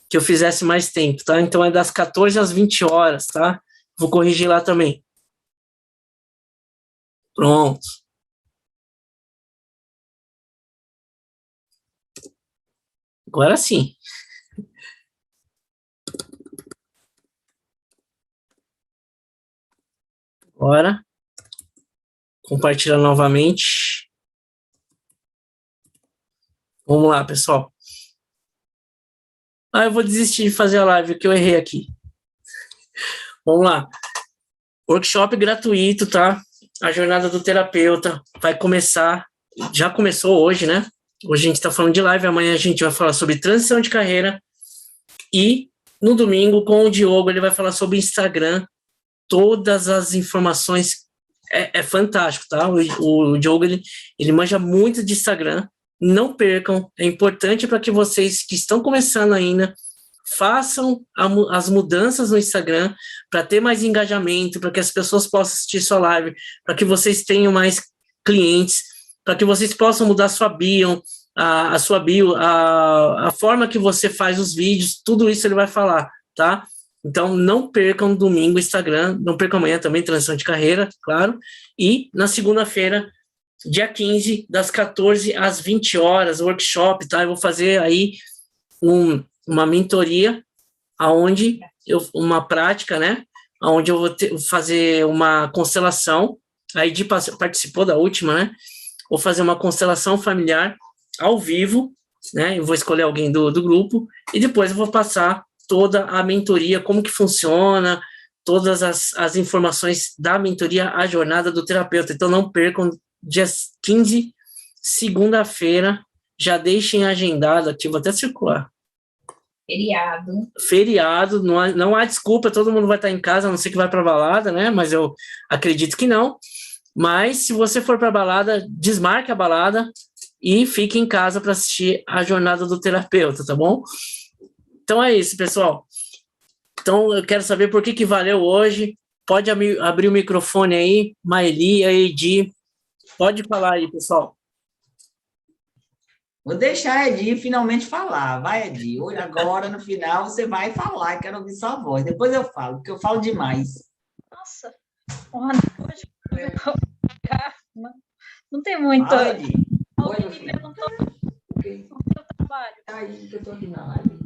que eu fizesse mais tempo, tá? Então é das 14 às 20 horas, tá? Vou corrigir lá também. Pronto. Agora sim. Agora, compartilhar novamente. Vamos lá, pessoal. Eu vou desistir de fazer a live, que eu errei aqui. Vamos lá. Workshop gratuito, tá? A jornada do terapeuta vai começar, já começou hoje, né? Hoje a gente está falando de live, amanhã a gente vai falar sobre transição de carreira e no domingo com o Diogo ele vai falar sobre Instagram, todas as informações, é fantástico, tá? O Diogo, ele manja muito de Instagram, não percam, é importante para que vocês que estão começando ainda façam as mudanças no Instagram para ter mais engajamento, para que as pessoas possam assistir sua live, para que vocês tenham mais clientes, para que vocês possam mudar sua bio, a sua bio, a forma que você faz os vídeos, tudo isso ele vai falar, tá? Então, não percam domingo o Instagram, não percam amanhã também, transição de carreira, claro, e na segunda-feira, dia 15, das 14 às 20 horas, workshop, tá? Eu vou fazer aí uma mentoria, uma prática, né? Onde eu vou fazer uma constelação, aí participou da última, né? Vou fazer uma constelação familiar ao vivo, né? Eu vou escolher alguém do grupo e depois eu vou passar toda a mentoria, como que funciona, todas as informações da mentoria, a jornada do terapeuta. Então, não percam, dia 15, segunda-feira, já deixem agendado aqui, vou até circular. Feriado, não há desculpa, todo mundo vai estar em casa, a não ser que vai para balada, né? Mas eu acredito que não. Mas se você for para balada, desmarque a balada e fique em casa para assistir a jornada do terapeuta, tá bom? Então é isso, pessoal. Então eu quero saber por que valeu hoje. Pode abrir o microfone aí, Maeli, aí, Edi. Pode falar aí, pessoal. Vou deixar a Edi finalmente falar. Vai, Edi. Hoje, agora, no final, você vai falar. Eu quero ouvir sua voz. Depois eu falo, porque eu falo demais. Nossa, hoje não tem muito. Fala, Edi. Alguém me perguntou o seu trabalho. Aí, que eu estou aqui na live.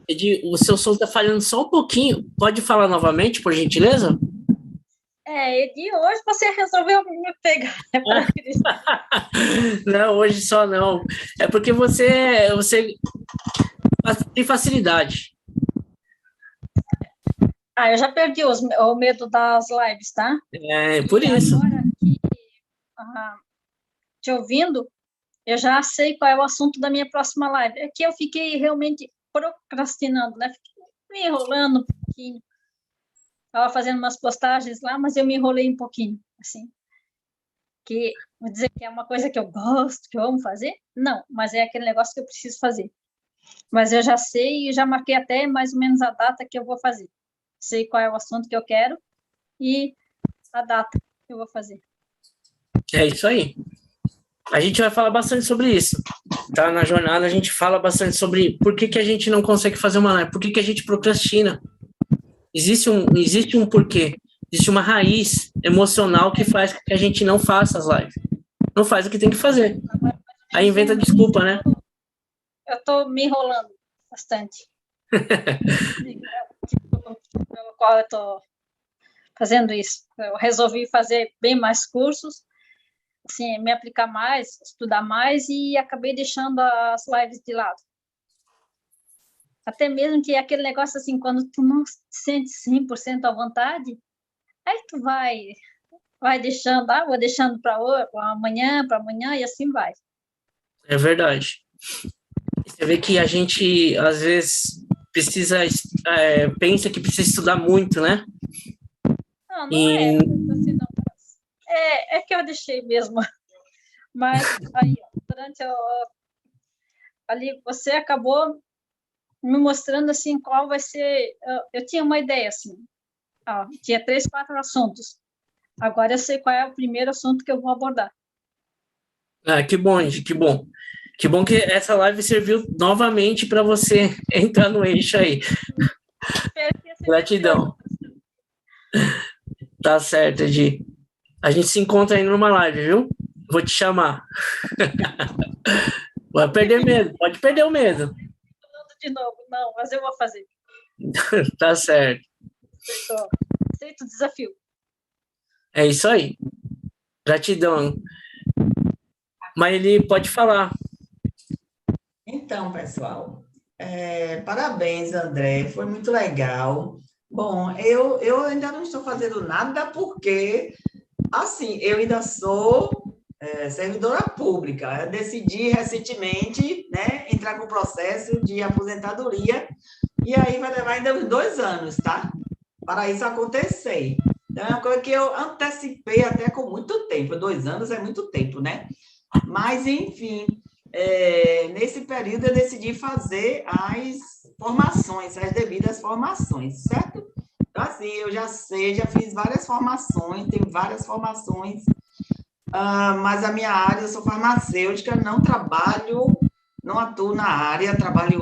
Edi, o seu som está falhando só um pouquinho. Pode falar novamente, por gentileza? Edi, hoje você resolveu me pegar. Não, hoje só não. É porque você tem facilidade. Eu já perdi o medo das lives, tá? Por isso. Agora aqui, te ouvindo, eu já sei qual é o assunto da minha próxima live. É que eu fiquei realmente procrastinando, né? Fiquei me enrolando um pouquinho. Estava fazendo umas postagens lá, mas eu me enrolei um pouquinho, assim. Que, vou dizer que é uma coisa que eu gosto, que eu amo fazer? Não, mas é aquele negócio que eu preciso fazer. Mas eu já sei e já marquei até mais ou menos a data que eu vou fazer. Sei qual é o assunto que eu quero e a data que eu vou fazer. É isso aí. A gente vai falar bastante sobre isso. Tá? Na jornada a gente fala bastante sobre por que a gente não consegue fazer uma live, por que a gente procrastina. Existe um porquê, existe uma raiz emocional que faz com que a gente não faça as lives. Não faz o que tem que fazer. Aí inventa desculpa, né? Eu estou me enrolando bastante. Pelo qual eu estou fazendo isso. Eu resolvi fazer bem mais cursos, assim, me aplicar mais, estudar mais e acabei deixando as lives de lado. Até mesmo que aquele negócio assim, quando tu não se sente 100% à vontade, aí tu vai deixando, vou deixando para amanhã, e assim vai. É verdade. Você vê que a gente, às vezes, pensa que precisa estudar muito, né? Não é assim, não. É que eu deixei mesmo. Mas aí, ali, você acabou me mostrando assim qual vai ser. Eu tinha uma ideia assim, tinha 3, 4 assuntos. Agora eu sei qual é o primeiro assunto que eu vou abordar. Que bom, gente, que bom. Que bom que essa live serviu novamente para você entrar no eixo aí. Gratidão. Tá certo, Edi. A gente se encontra aí numa live, viu? Vou te chamar. Vai perder medo, pode perder o medo. De novo, não, mas eu vou fazer. Tá certo. Aceito o desafio. É isso aí. Gratidão. Maeli, pode falar. Então, pessoal, parabéns, André, foi muito legal. Bom, eu ainda não estou fazendo nada porque, assim, eu ainda sou servidora pública. Eu decidi recentemente, né, entrar com o processo de aposentadoria e aí vai levar ainda uns 2 anos, tá? Para isso acontecer. Então, é uma coisa que eu antecipei até com muito tempo. 2 anos é muito tempo, né? Mas, enfim, nesse período eu decidi fazer as formações, as devidas formações, certo? Então, assim, eu já fiz várias formações, tem várias formações, mas a minha área, eu sou farmacêutica, não atuo na área, trabalho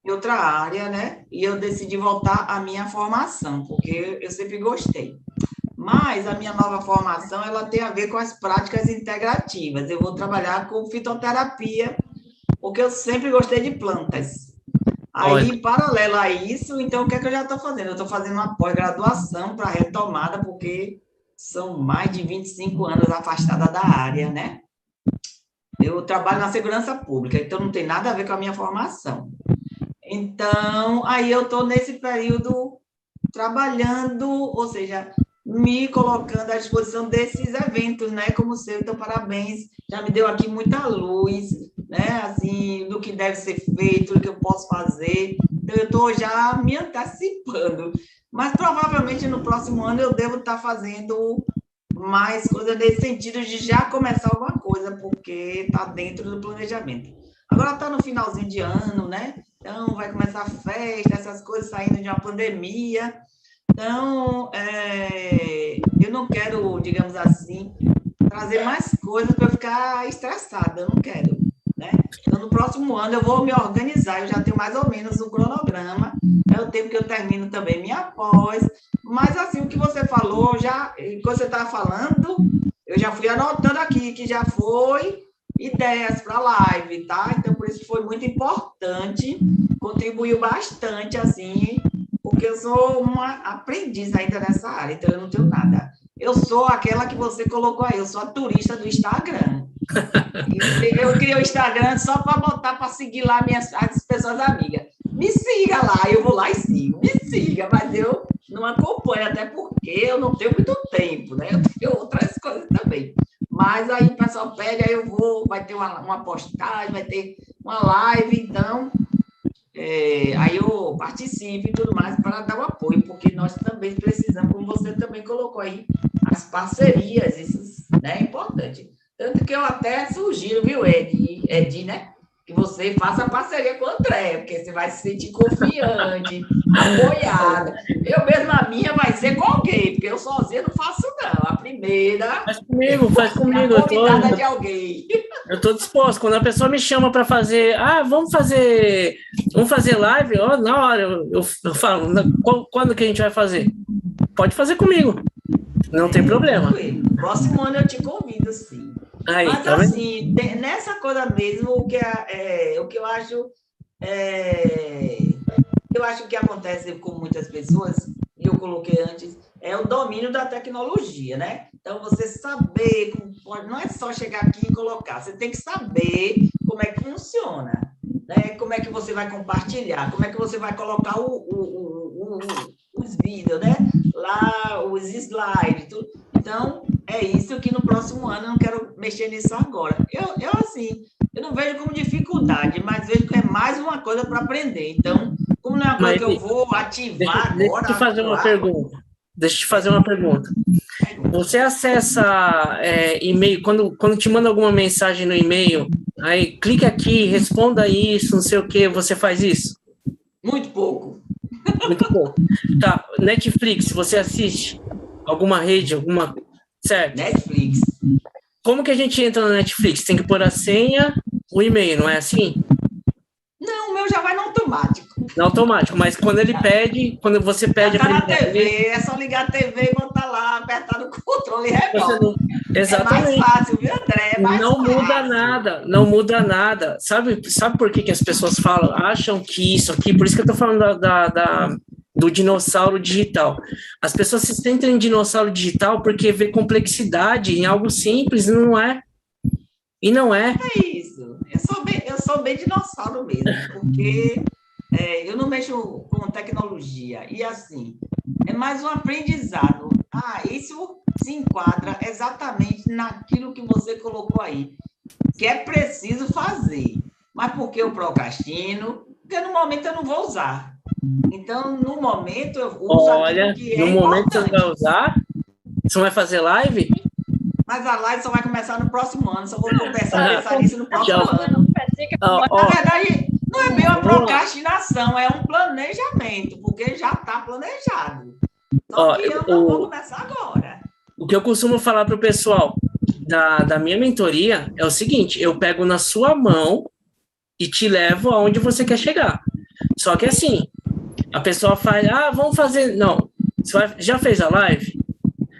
em outra área, né? E eu decidi voltar à minha formação, porque eu sempre gostei. Mas a minha nova formação, ela tem a ver com as práticas integrativas. Eu vou trabalhar com fitoterapia, porque eu sempre gostei de plantas. Aí, paralelo a isso, então, o que é que eu já estou fazendo? Eu estou fazendo uma pós-graduação para retomada, porque são mais de 25 anos afastada da área, né? Eu trabalho na segurança pública, então não tem nada a ver com a minha formação. Então, aí eu estou nesse período trabalhando, ou seja, me colocando à disposição desses eventos, né, como o seu. Então, parabéns, já me deu aqui muita luz, né, assim, do que deve ser feito, do que eu posso fazer. Então, eu estou já me antecipando, mas provavelmente no próximo ano eu devo estar fazendo mais coisa nesse sentido de já começar alguma coisa, porque está dentro do planejamento. Agora está no finalzinho de ano, né? Então, vai começar a festa, essas coisas saindo de uma pandemia. Então, eu não quero, digamos assim, trazer mais coisas para eu ficar estressada, eu não quero, né? Então, no próximo ano eu vou me organizar, eu já tenho mais ou menos um cronograma, é o tempo que eu termino também minha pós, mas assim, o que você falou, já, enquanto você estava falando, eu já fui anotando aqui, que já foi ideias para a live, tá? Então, por isso foi muito importante, contribuiu bastante, assim, porque eu sou uma aprendiz ainda nessa área, então eu não tenho nada. Eu sou aquela que você colocou aí, eu sou a turista do Instagram. Eu criei o Instagram só para botar, para seguir lá as pessoas amigas. Me siga lá, eu vou lá e sigo. Me siga, mas eu não acompanho, até porque eu não tenho muito tempo, né? Eu tenho outras coisas também. Mas aí o pessoal pede, aí eu vou, vai ter uma postagem, vai ter uma live, então... aí eu participo e tudo mais para dar o apoio, porque nós também precisamos, como você também colocou aí, as parcerias, isso, né, é importante. Tanto que eu até sugiro, viu, Edi, né, que você faça parceria com o André, porque você vai se sentir confiante, apoiada. Eu mesmo, a minha vai ser com alguém, porque eu sozinha não faço, não. A primeira... Faz comigo. A convidada de alguém. Eu estou disposto. Quando a pessoa me chama para fazer, vamos fazer live, na hora eu falo, quando que a gente vai fazer? Pode fazer comigo, não tem problema. Próximo ano eu te convido, sim. Aí, mas tá assim, nessa coisa mesmo, o que eu acho que acontece com muitas pessoas, e eu coloquei antes, é o domínio da tecnologia, né? Então, você saber, não é só chegar aqui e colocar, você tem que saber como é que funciona, né? Como é que você vai compartilhar, como é que você vai colocar os vídeos, né? Lá, os slides, tudo. Então, é isso que no próximo ano eu não quero mexer nisso agora. Eu não vejo como dificuldade, mas vejo que é mais uma coisa para aprender. Então, como não é uma coisa que eu vou ativar agora... Deixa eu te fazer uma pergunta. Você acessa e-mail, quando te manda alguma mensagem no e-mail, aí clica aqui, responda isso, não sei o que, você faz isso? Muito pouco. Muito pouco. Tá, Netflix, você assiste alguma rede, certo? Netflix. Como que a gente entra na Netflix? Tem que pôr a senha, o e-mail, não é assim? Não, o meu já vai no automático. No automático, mas quando você pede... Já tá na TV, é só ligar a TV e botar lá, apertar no controle e remoto. Exatamente. É mais fácil, viu, André? Não muda nada. Sabe por que as pessoas acham que isso aqui, por isso que eu tô falando do dinossauro digital. As pessoas se sentem em dinossauro digital porque vê complexidade em algo simples e não é. E não é. É isso. Eu sou bem dinossauro mesmo, porque eu não mexo com tecnologia. E assim, é mais um aprendizado. Isso se enquadra exatamente naquilo que você colocou aí, que é preciso fazer. Mas por que eu procrastino? Porque no momento eu não vou usar. Então, no momento, eu uso aquilo que é momento importante. você vai usar? Você vai fazer live? Mas a live só vai começar no próximo ano, só vou começar isso no próximo ano. Na verdade, não é bem uma procrastinação, é um planejamento, porque já está planejado. Só que eu não vou começar agora. O que eu costumo falar para o pessoal da minha mentoria é o seguinte, eu pego na sua mão e te levo aonde você quer chegar. Só que assim, a pessoa faz, vamos fazer... Não, já fez a live?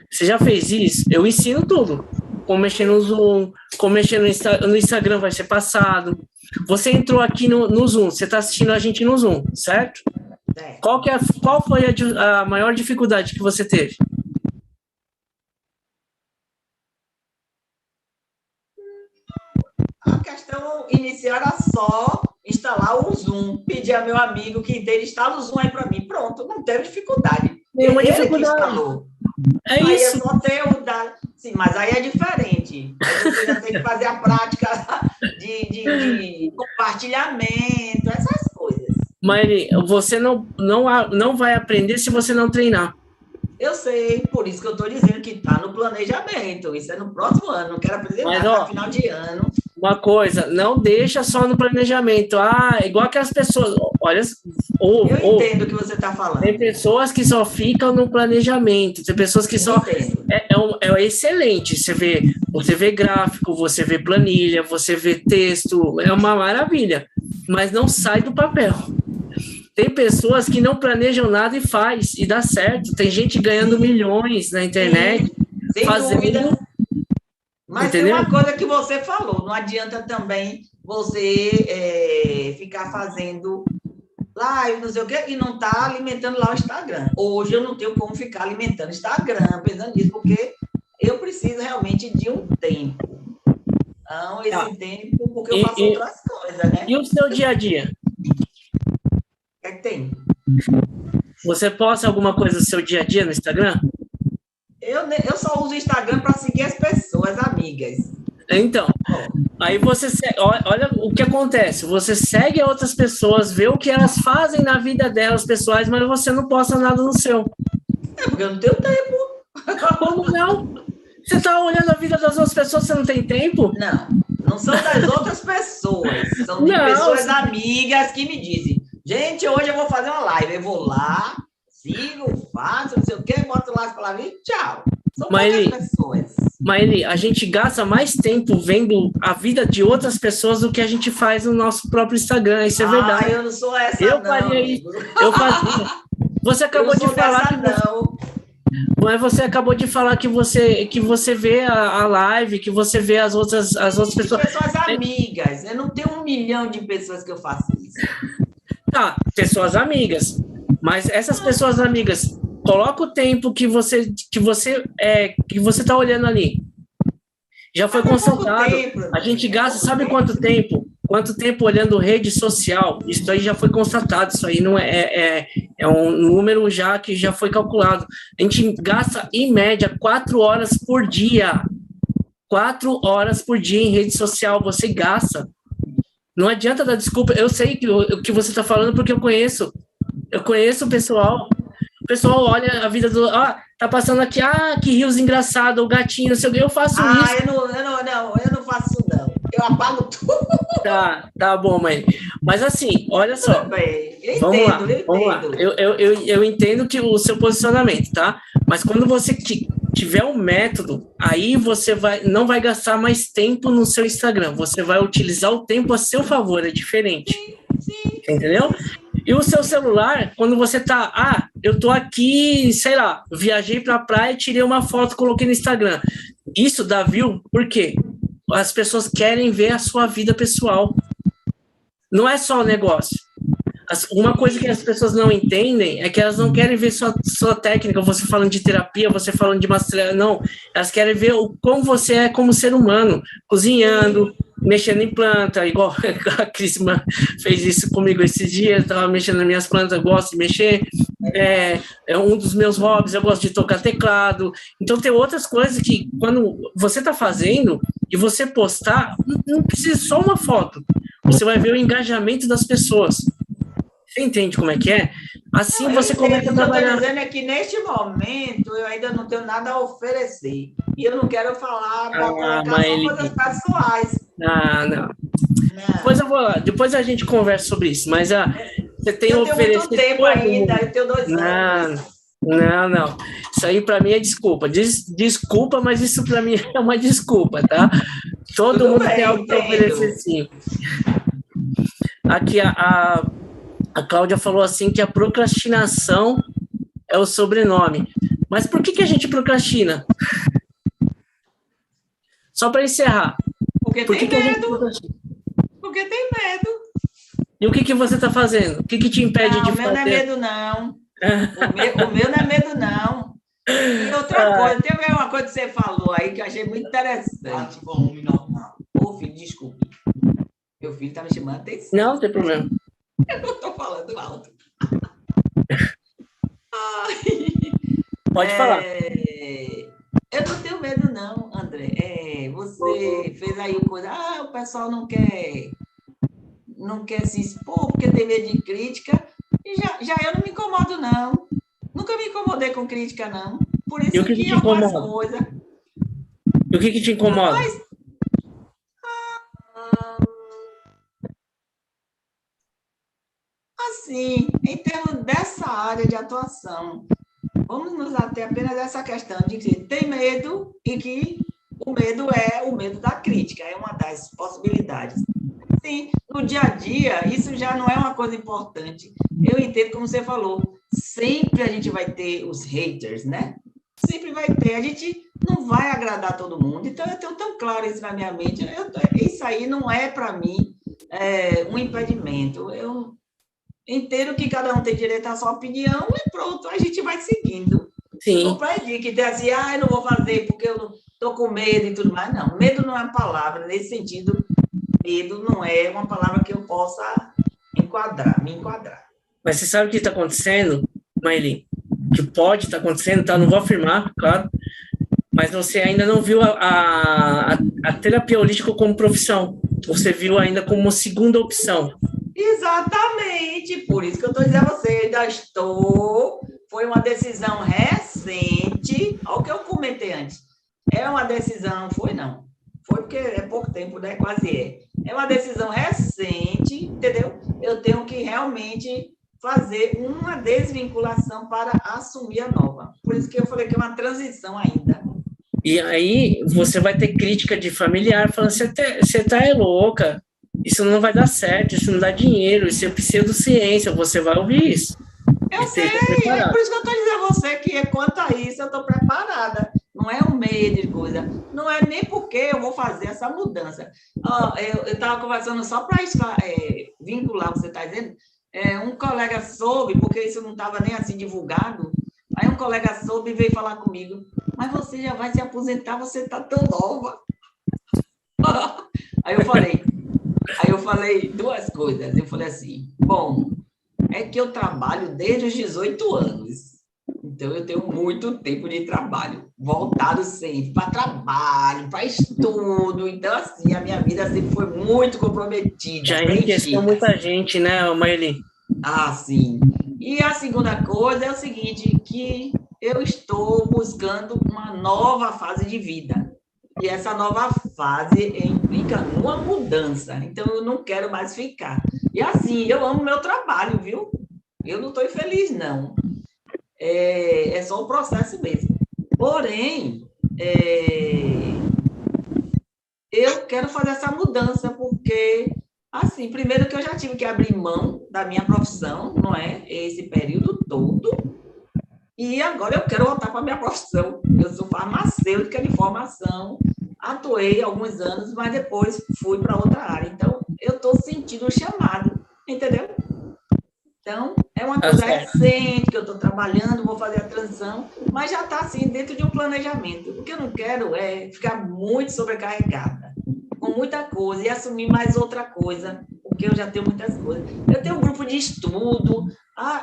Você já fez isso? Eu ensino tudo. Como mexer no Zoom, como mexer no Instagram vai ser passado. Você entrou aqui no Zoom, você está assistindo a gente no Zoom, certo? Qual foi a maior dificuldade que você teve? A questão inicial era só instalar o Zoom. Pedir a meu amigo que dele instala o Zoom aí para mim. Pronto, não teve dificuldade. Nenhuma dificuldade. É Aí isso. é só ter o dado. Sim, mas aí é diferente. Aí você já tem que fazer a prática de compartilhamento, essas coisas. Mas você não vai aprender se você não treinar. Eu sei, por isso que eu estou dizendo que está no planejamento. Isso é no próximo ano, não quero aprender Mas, nada ó, no final de ano. uma coisa, não deixa só no planejamento. Igual aquelas pessoas, olha, Eu entendo o que você está falando. tem pessoas que só ficam no planejamento, tem pessoas que só... Entendo. É excelente, você vê gráfico, você vê planilha, você vê texto, é uma maravilha, mas não sai do papel. Tem pessoas que não planejam nada e faz, e dá certo. Tem gente ganhando milhões na internet, Sim, sem fazendo... dúvida. Mas Entendeu? tem uma coisa que você falou, não adianta também você ficar fazendo live, não sei o quê, e não tá alimentando lá o Instagram. Hoje eu não tenho como ficar alimentando o Instagram, pensando nisso, porque eu preciso realmente de um tempo. Então, esse tempo, porque eu faço outras coisas, né? E o seu dia a dia? O que é que tem? Você posta alguma coisa do seu dia a dia no Instagram? Eu só uso o Instagram para seguir as pessoas, amigas. Então, aí você olha o que acontece. Você segue outras pessoas, vê o que elas fazem na vida delas pessoais, mas você não posta nada no seu. É porque eu não tenho tempo. Como não? Você tá olhando a vida das outras pessoas, você não tem tempo? Não são das outras pessoas. São de pessoas amigas que me dizem, gente, hoje eu vou fazer uma live. Eu vou lá, sigo, faço, não sei o quê, boto lá as palavras e tchau. São poucas pessoas. Maeli, a gente gasta mais tempo vendo a vida de outras pessoas do que a gente faz no nosso próprio Instagram. Isso é verdade. Eu não sou essa, eu faria isso. Eu fazia. Você acabou de falar Mas você acabou de falar que você vê a live, que você vê as outras pessoas. Pessoas amigas. Eu não tenho 1 milhão de pessoas que eu faço isso. Tá, pessoas amigas. Mas essas pessoas amigas, coloca o tempo que você tá olhando ali. Já foi constatado. A gente gasta, sabe quanto tempo? Quanto tempo olhando rede social? Isso aí já foi constatado. Isso aí não é um número já que já foi calculado. A gente gasta, em média, 4 horas por dia. 4 horas por dia em rede social. Você gasta. Não adianta dar desculpa. Eu sei o que você está falando porque eu conheço. Eu conheço o pessoal. O pessoal olha a vida do... tá passando aqui, que rios engraçado, o gatinho, não sei o que, eu faço isso. Eu não faço isso, não. Eu apago tudo. Tá bom, mãe. Mas assim, olha só. Vamos lá. Eu entendo que o seu posicionamento, tá? Mas quando você tiver um método, aí você não vai gastar mais tempo no seu Instagram. Você vai utilizar o tempo a seu favor, é diferente. Sim. Entendeu? E o seu celular, quando você tá, eu tô aqui, sei lá, viajei pra praia, tirei uma foto, coloquei no Instagram. Isso dá view, por quê? As pessoas querem ver a sua vida pessoal. Não é só o negócio. Uma coisa que as pessoas não entendem é que elas não querem ver sua técnica, você falando de terapia, você falando de maestria, não. Elas querem ver como você é como ser humano, cozinhando, mexendo em planta, igual a Cris fez isso comigo esses dias, estava mexendo nas minhas plantas, eu gosto de mexer, é um dos meus hobbies, eu gosto de tocar teclado. Então tem outras coisas que quando você está fazendo e você postar, não precisa só uma foto, você vai ver o engajamento das pessoas. Você entende como é que é? Assim você começa a trabalhar. O que eu estou dizendo é que neste momento eu ainda não tenho nada a oferecer. E eu não quero falar, coisas pessoais. Não. Depois a gente conversa sobre isso, mas você tem eu oferecer. Eu tenho muito tempo ainda, eu tenho 2 anos. Não. Isso aí para mim é desculpa. Desculpa, mas isso para mim é uma desculpa, tá? Todo mundo tem algo para oferecer, sim. Aqui a Cláudia falou assim que a procrastinação é o sobrenome. Mas por que a gente procrastina? Só para encerrar. Porque tem medo. Porque tem medo. E o que você está fazendo? O que te impede de fazer? O meu não é medo, não. O meu não é medo, não. E outra coisa, tem uma coisa que você falou aí que eu achei muito interessante. Ô, filho, desculpe. Meu filho está me chamando a atenção. Não tem problema. Eu não estou falando alto. Pode falar. Eu não tenho medo, não, André. Você fez aí coisa, o pessoal não quer se expor porque tem medo de crítica. E já eu não me incomodo, não. Nunca me incomodei com crítica, não. Por E o isso que que te eu faço incomoda? coisa. E o que te incomoda? Mas, assim, em termos dessa área de atuação, vamos nos ater apenas a essa questão de que tem medo e que o medo é o medo da crítica, é uma das possibilidades. Sim, no dia a dia, isso já não é uma coisa importante. Eu entendo, como você falou, sempre a gente vai ter os haters, né? Sempre vai ter. A gente não vai agradar todo mundo. Então, eu tenho tão claro isso na minha mente. Isso aí não é, para mim, um impedimento. Eu entendo que cada um tem direito à sua opinião e pronto, a gente vai seguindo. Sim. Não pede que tem assim, eu não vou fazer porque eu estou com medo e tudo mais. Não, medo não é uma palavra. Nesse sentido, medo não é uma palavra que eu possa me enquadrar. Mas você sabe o que está acontecendo, Maeli? Que pode estar acontecendo, tá? Não vou afirmar, claro. Mas você ainda não viu a terapia holística como profissão. Você viu ainda como uma segunda opção. Exatamente. Por isso que eu estou dizendo a você, ainda estou. Foi uma decisão recente. Olha o que eu comentei antes. É uma decisão, foi não. Foi porque é pouco tempo, né? Quase é. É uma decisão recente, entendeu? Eu tenho que realmente fazer uma desvinculação para assumir a nova. Por isso que eu falei que é uma transição ainda. E aí você vai ter crítica de familiar falando, você tá louca, isso não vai dar certo, isso não dá dinheiro, isso é pseudociência, você vai ouvir isso. Eu sei, é por isso que eu estou dizendo a você que quanto a isso eu estou preparada. Não é um medo de coisa, não é nem porque eu vou fazer essa mudança. Eu estava conversando só para vincular o que você está dizendo. Um colega soube, porque isso não estava nem assim divulgado, aí um colega soube e veio falar comigo, mas você já vai se aposentar, você está tão nova. Aí eu falei duas coisas. Eu falei assim, bom, é que eu trabalho desde os 18 anos. Então, eu tenho muito tempo de trabalho, voltado sempre para trabalho, para estudo. Então, assim, a minha vida sempre foi muito comprometida. Já enriqueceu muita gente, né, Maeli? Ah, sim. E a segunda coisa é o seguinte, que eu estou buscando uma nova fase de vida. E essa nova fase implica uma mudança. Então, eu não quero mais ficar. E assim, eu amo meu trabalho, viu? Eu não estou infeliz, não. É só o processo mesmo. Porém, eu quero fazer essa mudança, porque, assim, primeiro que eu já tive que abrir mão da minha profissão, não é? Esse período todo. E agora eu quero voltar para a minha profissão. Eu sou farmacêutica de formação, atuei alguns anos, mas depois fui para outra área. Então, eu estou sentindo o chamado, entendeu? Então, é uma coisa recente que eu estou trabalhando, vou fazer a transição, mas já está assim, dentro de um planejamento. O que eu não quero é ficar muito sobrecarregada, com muita coisa, e assumir mais outra coisa, porque eu já tenho muitas coisas. Eu tenho um grupo de estudo,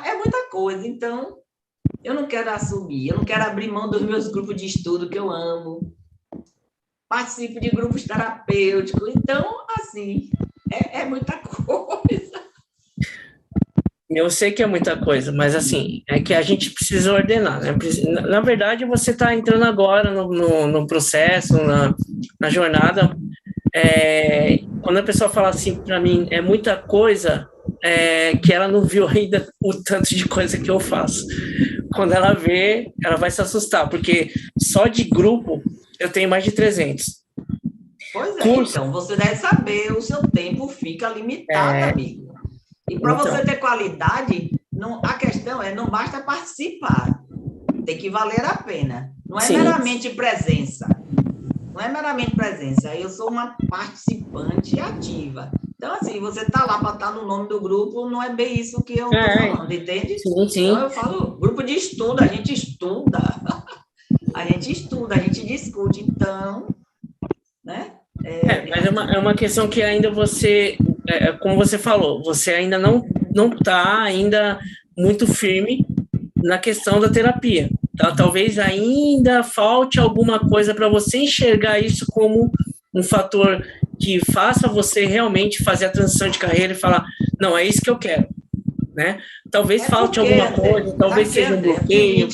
é muita coisa, então eu não quero assumir, eu não quero abrir mão dos meus grupos de estudo que eu amo, participo de grupos terapêuticos, então, assim, é muita coisa. Eu sei que é muita coisa, mas assim, é que a gente precisa ordenar, né? Na verdade, você está entrando agora no processo, na jornada. Quando a pessoa fala assim para mim, é muita coisa, que ela não viu ainda o tanto de coisa que eu faço. Quando ela vê, ela vai se assustar, porque só de grupo eu tenho mais de 300. Pois é, então, você deve saber, o seu tempo fica limitado, amigo. E para você ter qualidade, a questão não basta participar, tem que valer a pena. Não é meramente presença. Não é meramente presença. Eu sou uma participante ativa. Então, assim, você está lá para estar no nome do grupo, não é bem isso que eu estou falando, entende? Sim. Então, eu falo, grupo de estudo, a gente estuda. A gente discute, então, né? Mas é uma questão que ainda você, como você falou, você ainda não está ainda muito firme na questão da terapia. Talvez ainda falte alguma coisa para você enxergar isso como um fator que faça você realmente fazer a transição de carreira e falar, não, é isso que eu quero, né? Talvez falte alguma coisa, talvez seja um bloqueio.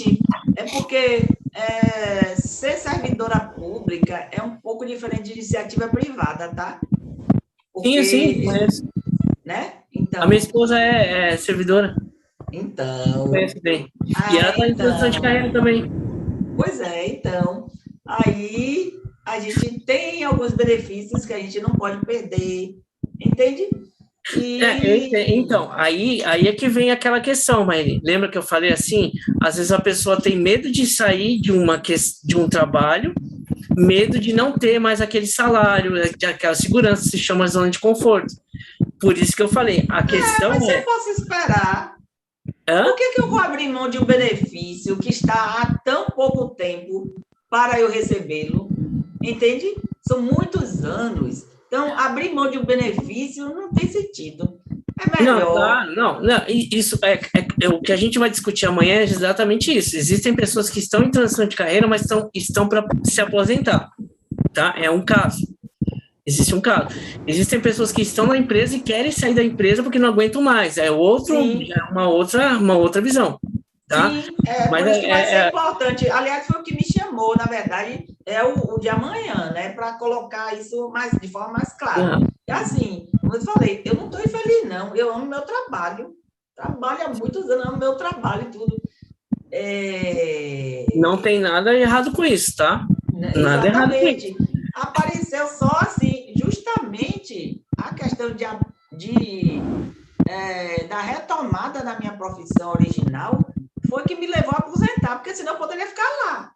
É porque ser servidora pública é um pouco diferente de iniciativa privada, tá? Porque, sim, conheço. Né? Então, a minha esposa é servidora. Então. Conheço bem. E ela está em transição de carreira também. Pois é, então. Aí a gente tem alguns benefícios que a gente não pode perder, entende? Então, aí é que vem aquela questão, Maíra. Lembra que eu falei assim? Às vezes a pessoa tem medo de sair de um trabalho, medo de não ter mais aquele salário, aquela segurança, se chama zona de conforto. Por isso que eu falei, a questão mas eu posso esperar. Por que eu vou abrir mão de um benefício que está há tão pouco tempo para eu recebê-lo? Entende? São muitos anos. Então, abrir mão de um benefício não tem sentido. É melhor. Não, isso é o que a gente vai discutir amanhã é exatamente isso. Existem pessoas que estão em transição de carreira, mas estão para se aposentar. Tá? É um caso. Existe um caso. Existem pessoas que estão na empresa e querem sair da empresa porque não aguentam mais. É uma outra visão. Tá? Sim, mas por isso que vai ser importante. Aliás, foi o que me chamou, na verdade, é o de amanhã, né? Para colocar isso de forma mais clara. É assim, como eu falei, eu não estou infeliz, não. Eu amo meu trabalho. Trabalho há muitos anos, amo meu trabalho e tudo. Não tem nada errado com isso, tá? Nada errado com isso. Apareceu só assim, justamente a questão da retomada da minha profissão original foi que me levou a aposentar, porque senão eu poderia ficar lá.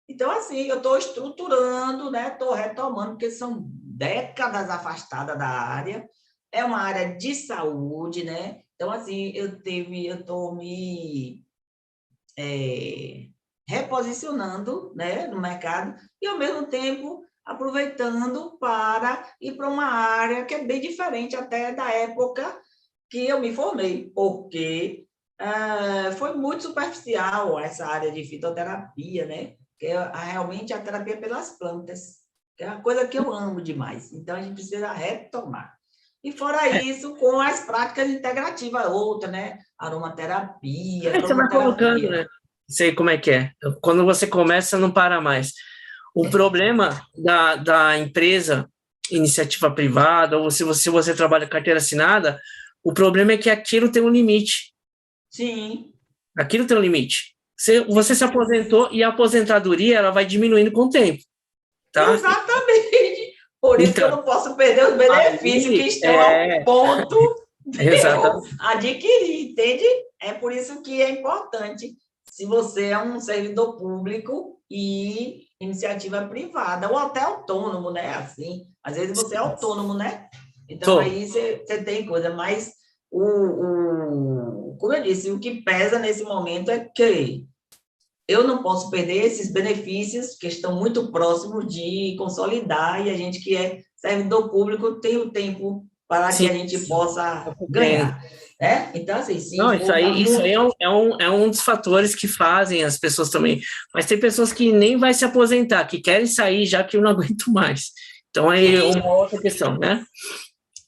Então, assim, eu estou estruturando, né? Estou retomando, porque são décadas afastada da área, é uma área de saúde, né? Então, assim, eu estou me reposicionando, né, no mercado e, ao mesmo tempo, aproveitando para ir para uma área que é bem diferente até da época que eu me formei, porque foi muito superficial essa área de fitoterapia, né? Que é realmente a terapia pelas plantas, que é uma coisa que eu amo demais. Então, a gente precisa retomar. E fora isso, com as práticas integrativas, outra, né? Aromaterapia, você vai colocando, né? Sei como é que é. Quando você começa, não para mais. O problema da empresa, iniciativa privada, ou se você trabalha carteira assinada, o problema é que aquilo tem um limite. Sim. Aquilo tem um limite. Você se aposentou e a aposentadoria ela vai diminuindo com o tempo. Tá? Exatamente. Por isso que eu não posso perder os benefícios que estão ao ponto de eu adquirir, entende? É por isso que é importante, se você é um servidor público e iniciativa privada, ou até autônomo, né? Assim, às vezes você é autônomo, né? Então, aí você tem coisa, mas como eu disse, o que pesa nesse momento é que eu não posso perder esses benefícios que estão muito próximos de consolidar, e a gente que é servidor público tem o tempo para que a gente possa ganhar. Né? Então, assim, sim. Não, isso aí é um dos fatores que fazem as pessoas também. Mas tem pessoas que nem vai se aposentar, que querem sair já que eu não aguento mais. Então, aí é uma outra questão, né?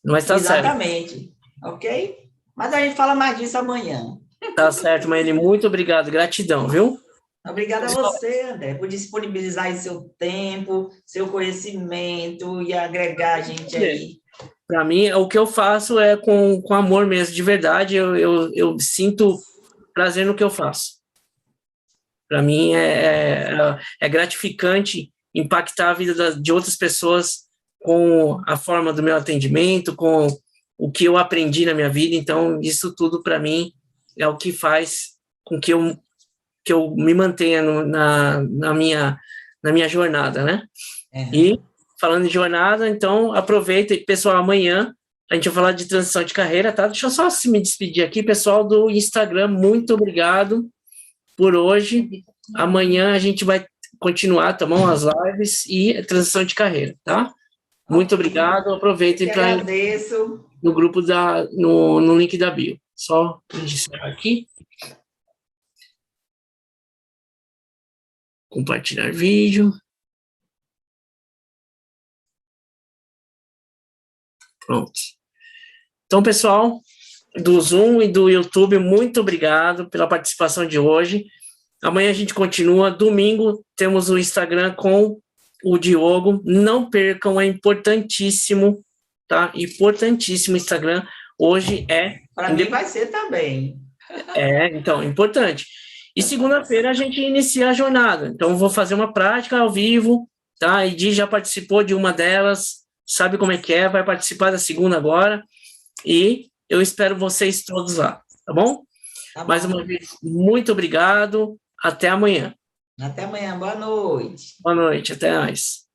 Mas tá certo. Exatamente. Ok? Mas a gente fala mais disso amanhã. Tá certo, Maíra. Muito obrigado. Gratidão, viu? Obrigada a você, André, por disponibilizar aí seu tempo, seu conhecimento e agregar a gente aí. Para mim, o que eu faço é com amor mesmo, de verdade, eu sinto prazer no que eu faço. Para mim é gratificante impactar a vida de outras pessoas com a forma do meu atendimento, com o que eu aprendi na minha vida. Então, isso tudo para mim é o que faz com que eu me mantenha na minha jornada, né? E falando de jornada, então aproveita e, pessoal, amanhã a gente vai falar de transição de carreira, tá? Deixa eu só me despedir aqui, pessoal do Instagram, muito obrigado por hoje. Amanhã a gente vai continuar, tá bom? As lives e transição de carreira, tá? Muito obrigado, aproveitem para no grupo no link da bio. Só encerrar aqui. Compartilhar vídeo. Pronto. Então, pessoal, do Zoom e do YouTube, muito obrigado pela participação de hoje. Amanhã a gente continua. Domingo temos o Instagram com o Diogo. Não percam, é importantíssimo, tá? Importantíssimo o Instagram. Hoje é... Para mim vai ser também. Então, importante. E segunda-feira a gente inicia a jornada. Então, eu vou fazer uma prática ao vivo, tá? A Edi já participou de uma delas, sabe como é que é, vai participar da segunda agora. E eu espero vocês todos lá, tá bom? Tá bom. Mais uma vez, muito obrigado. Até amanhã. Até amanhã. Boa noite. Boa noite, até mais.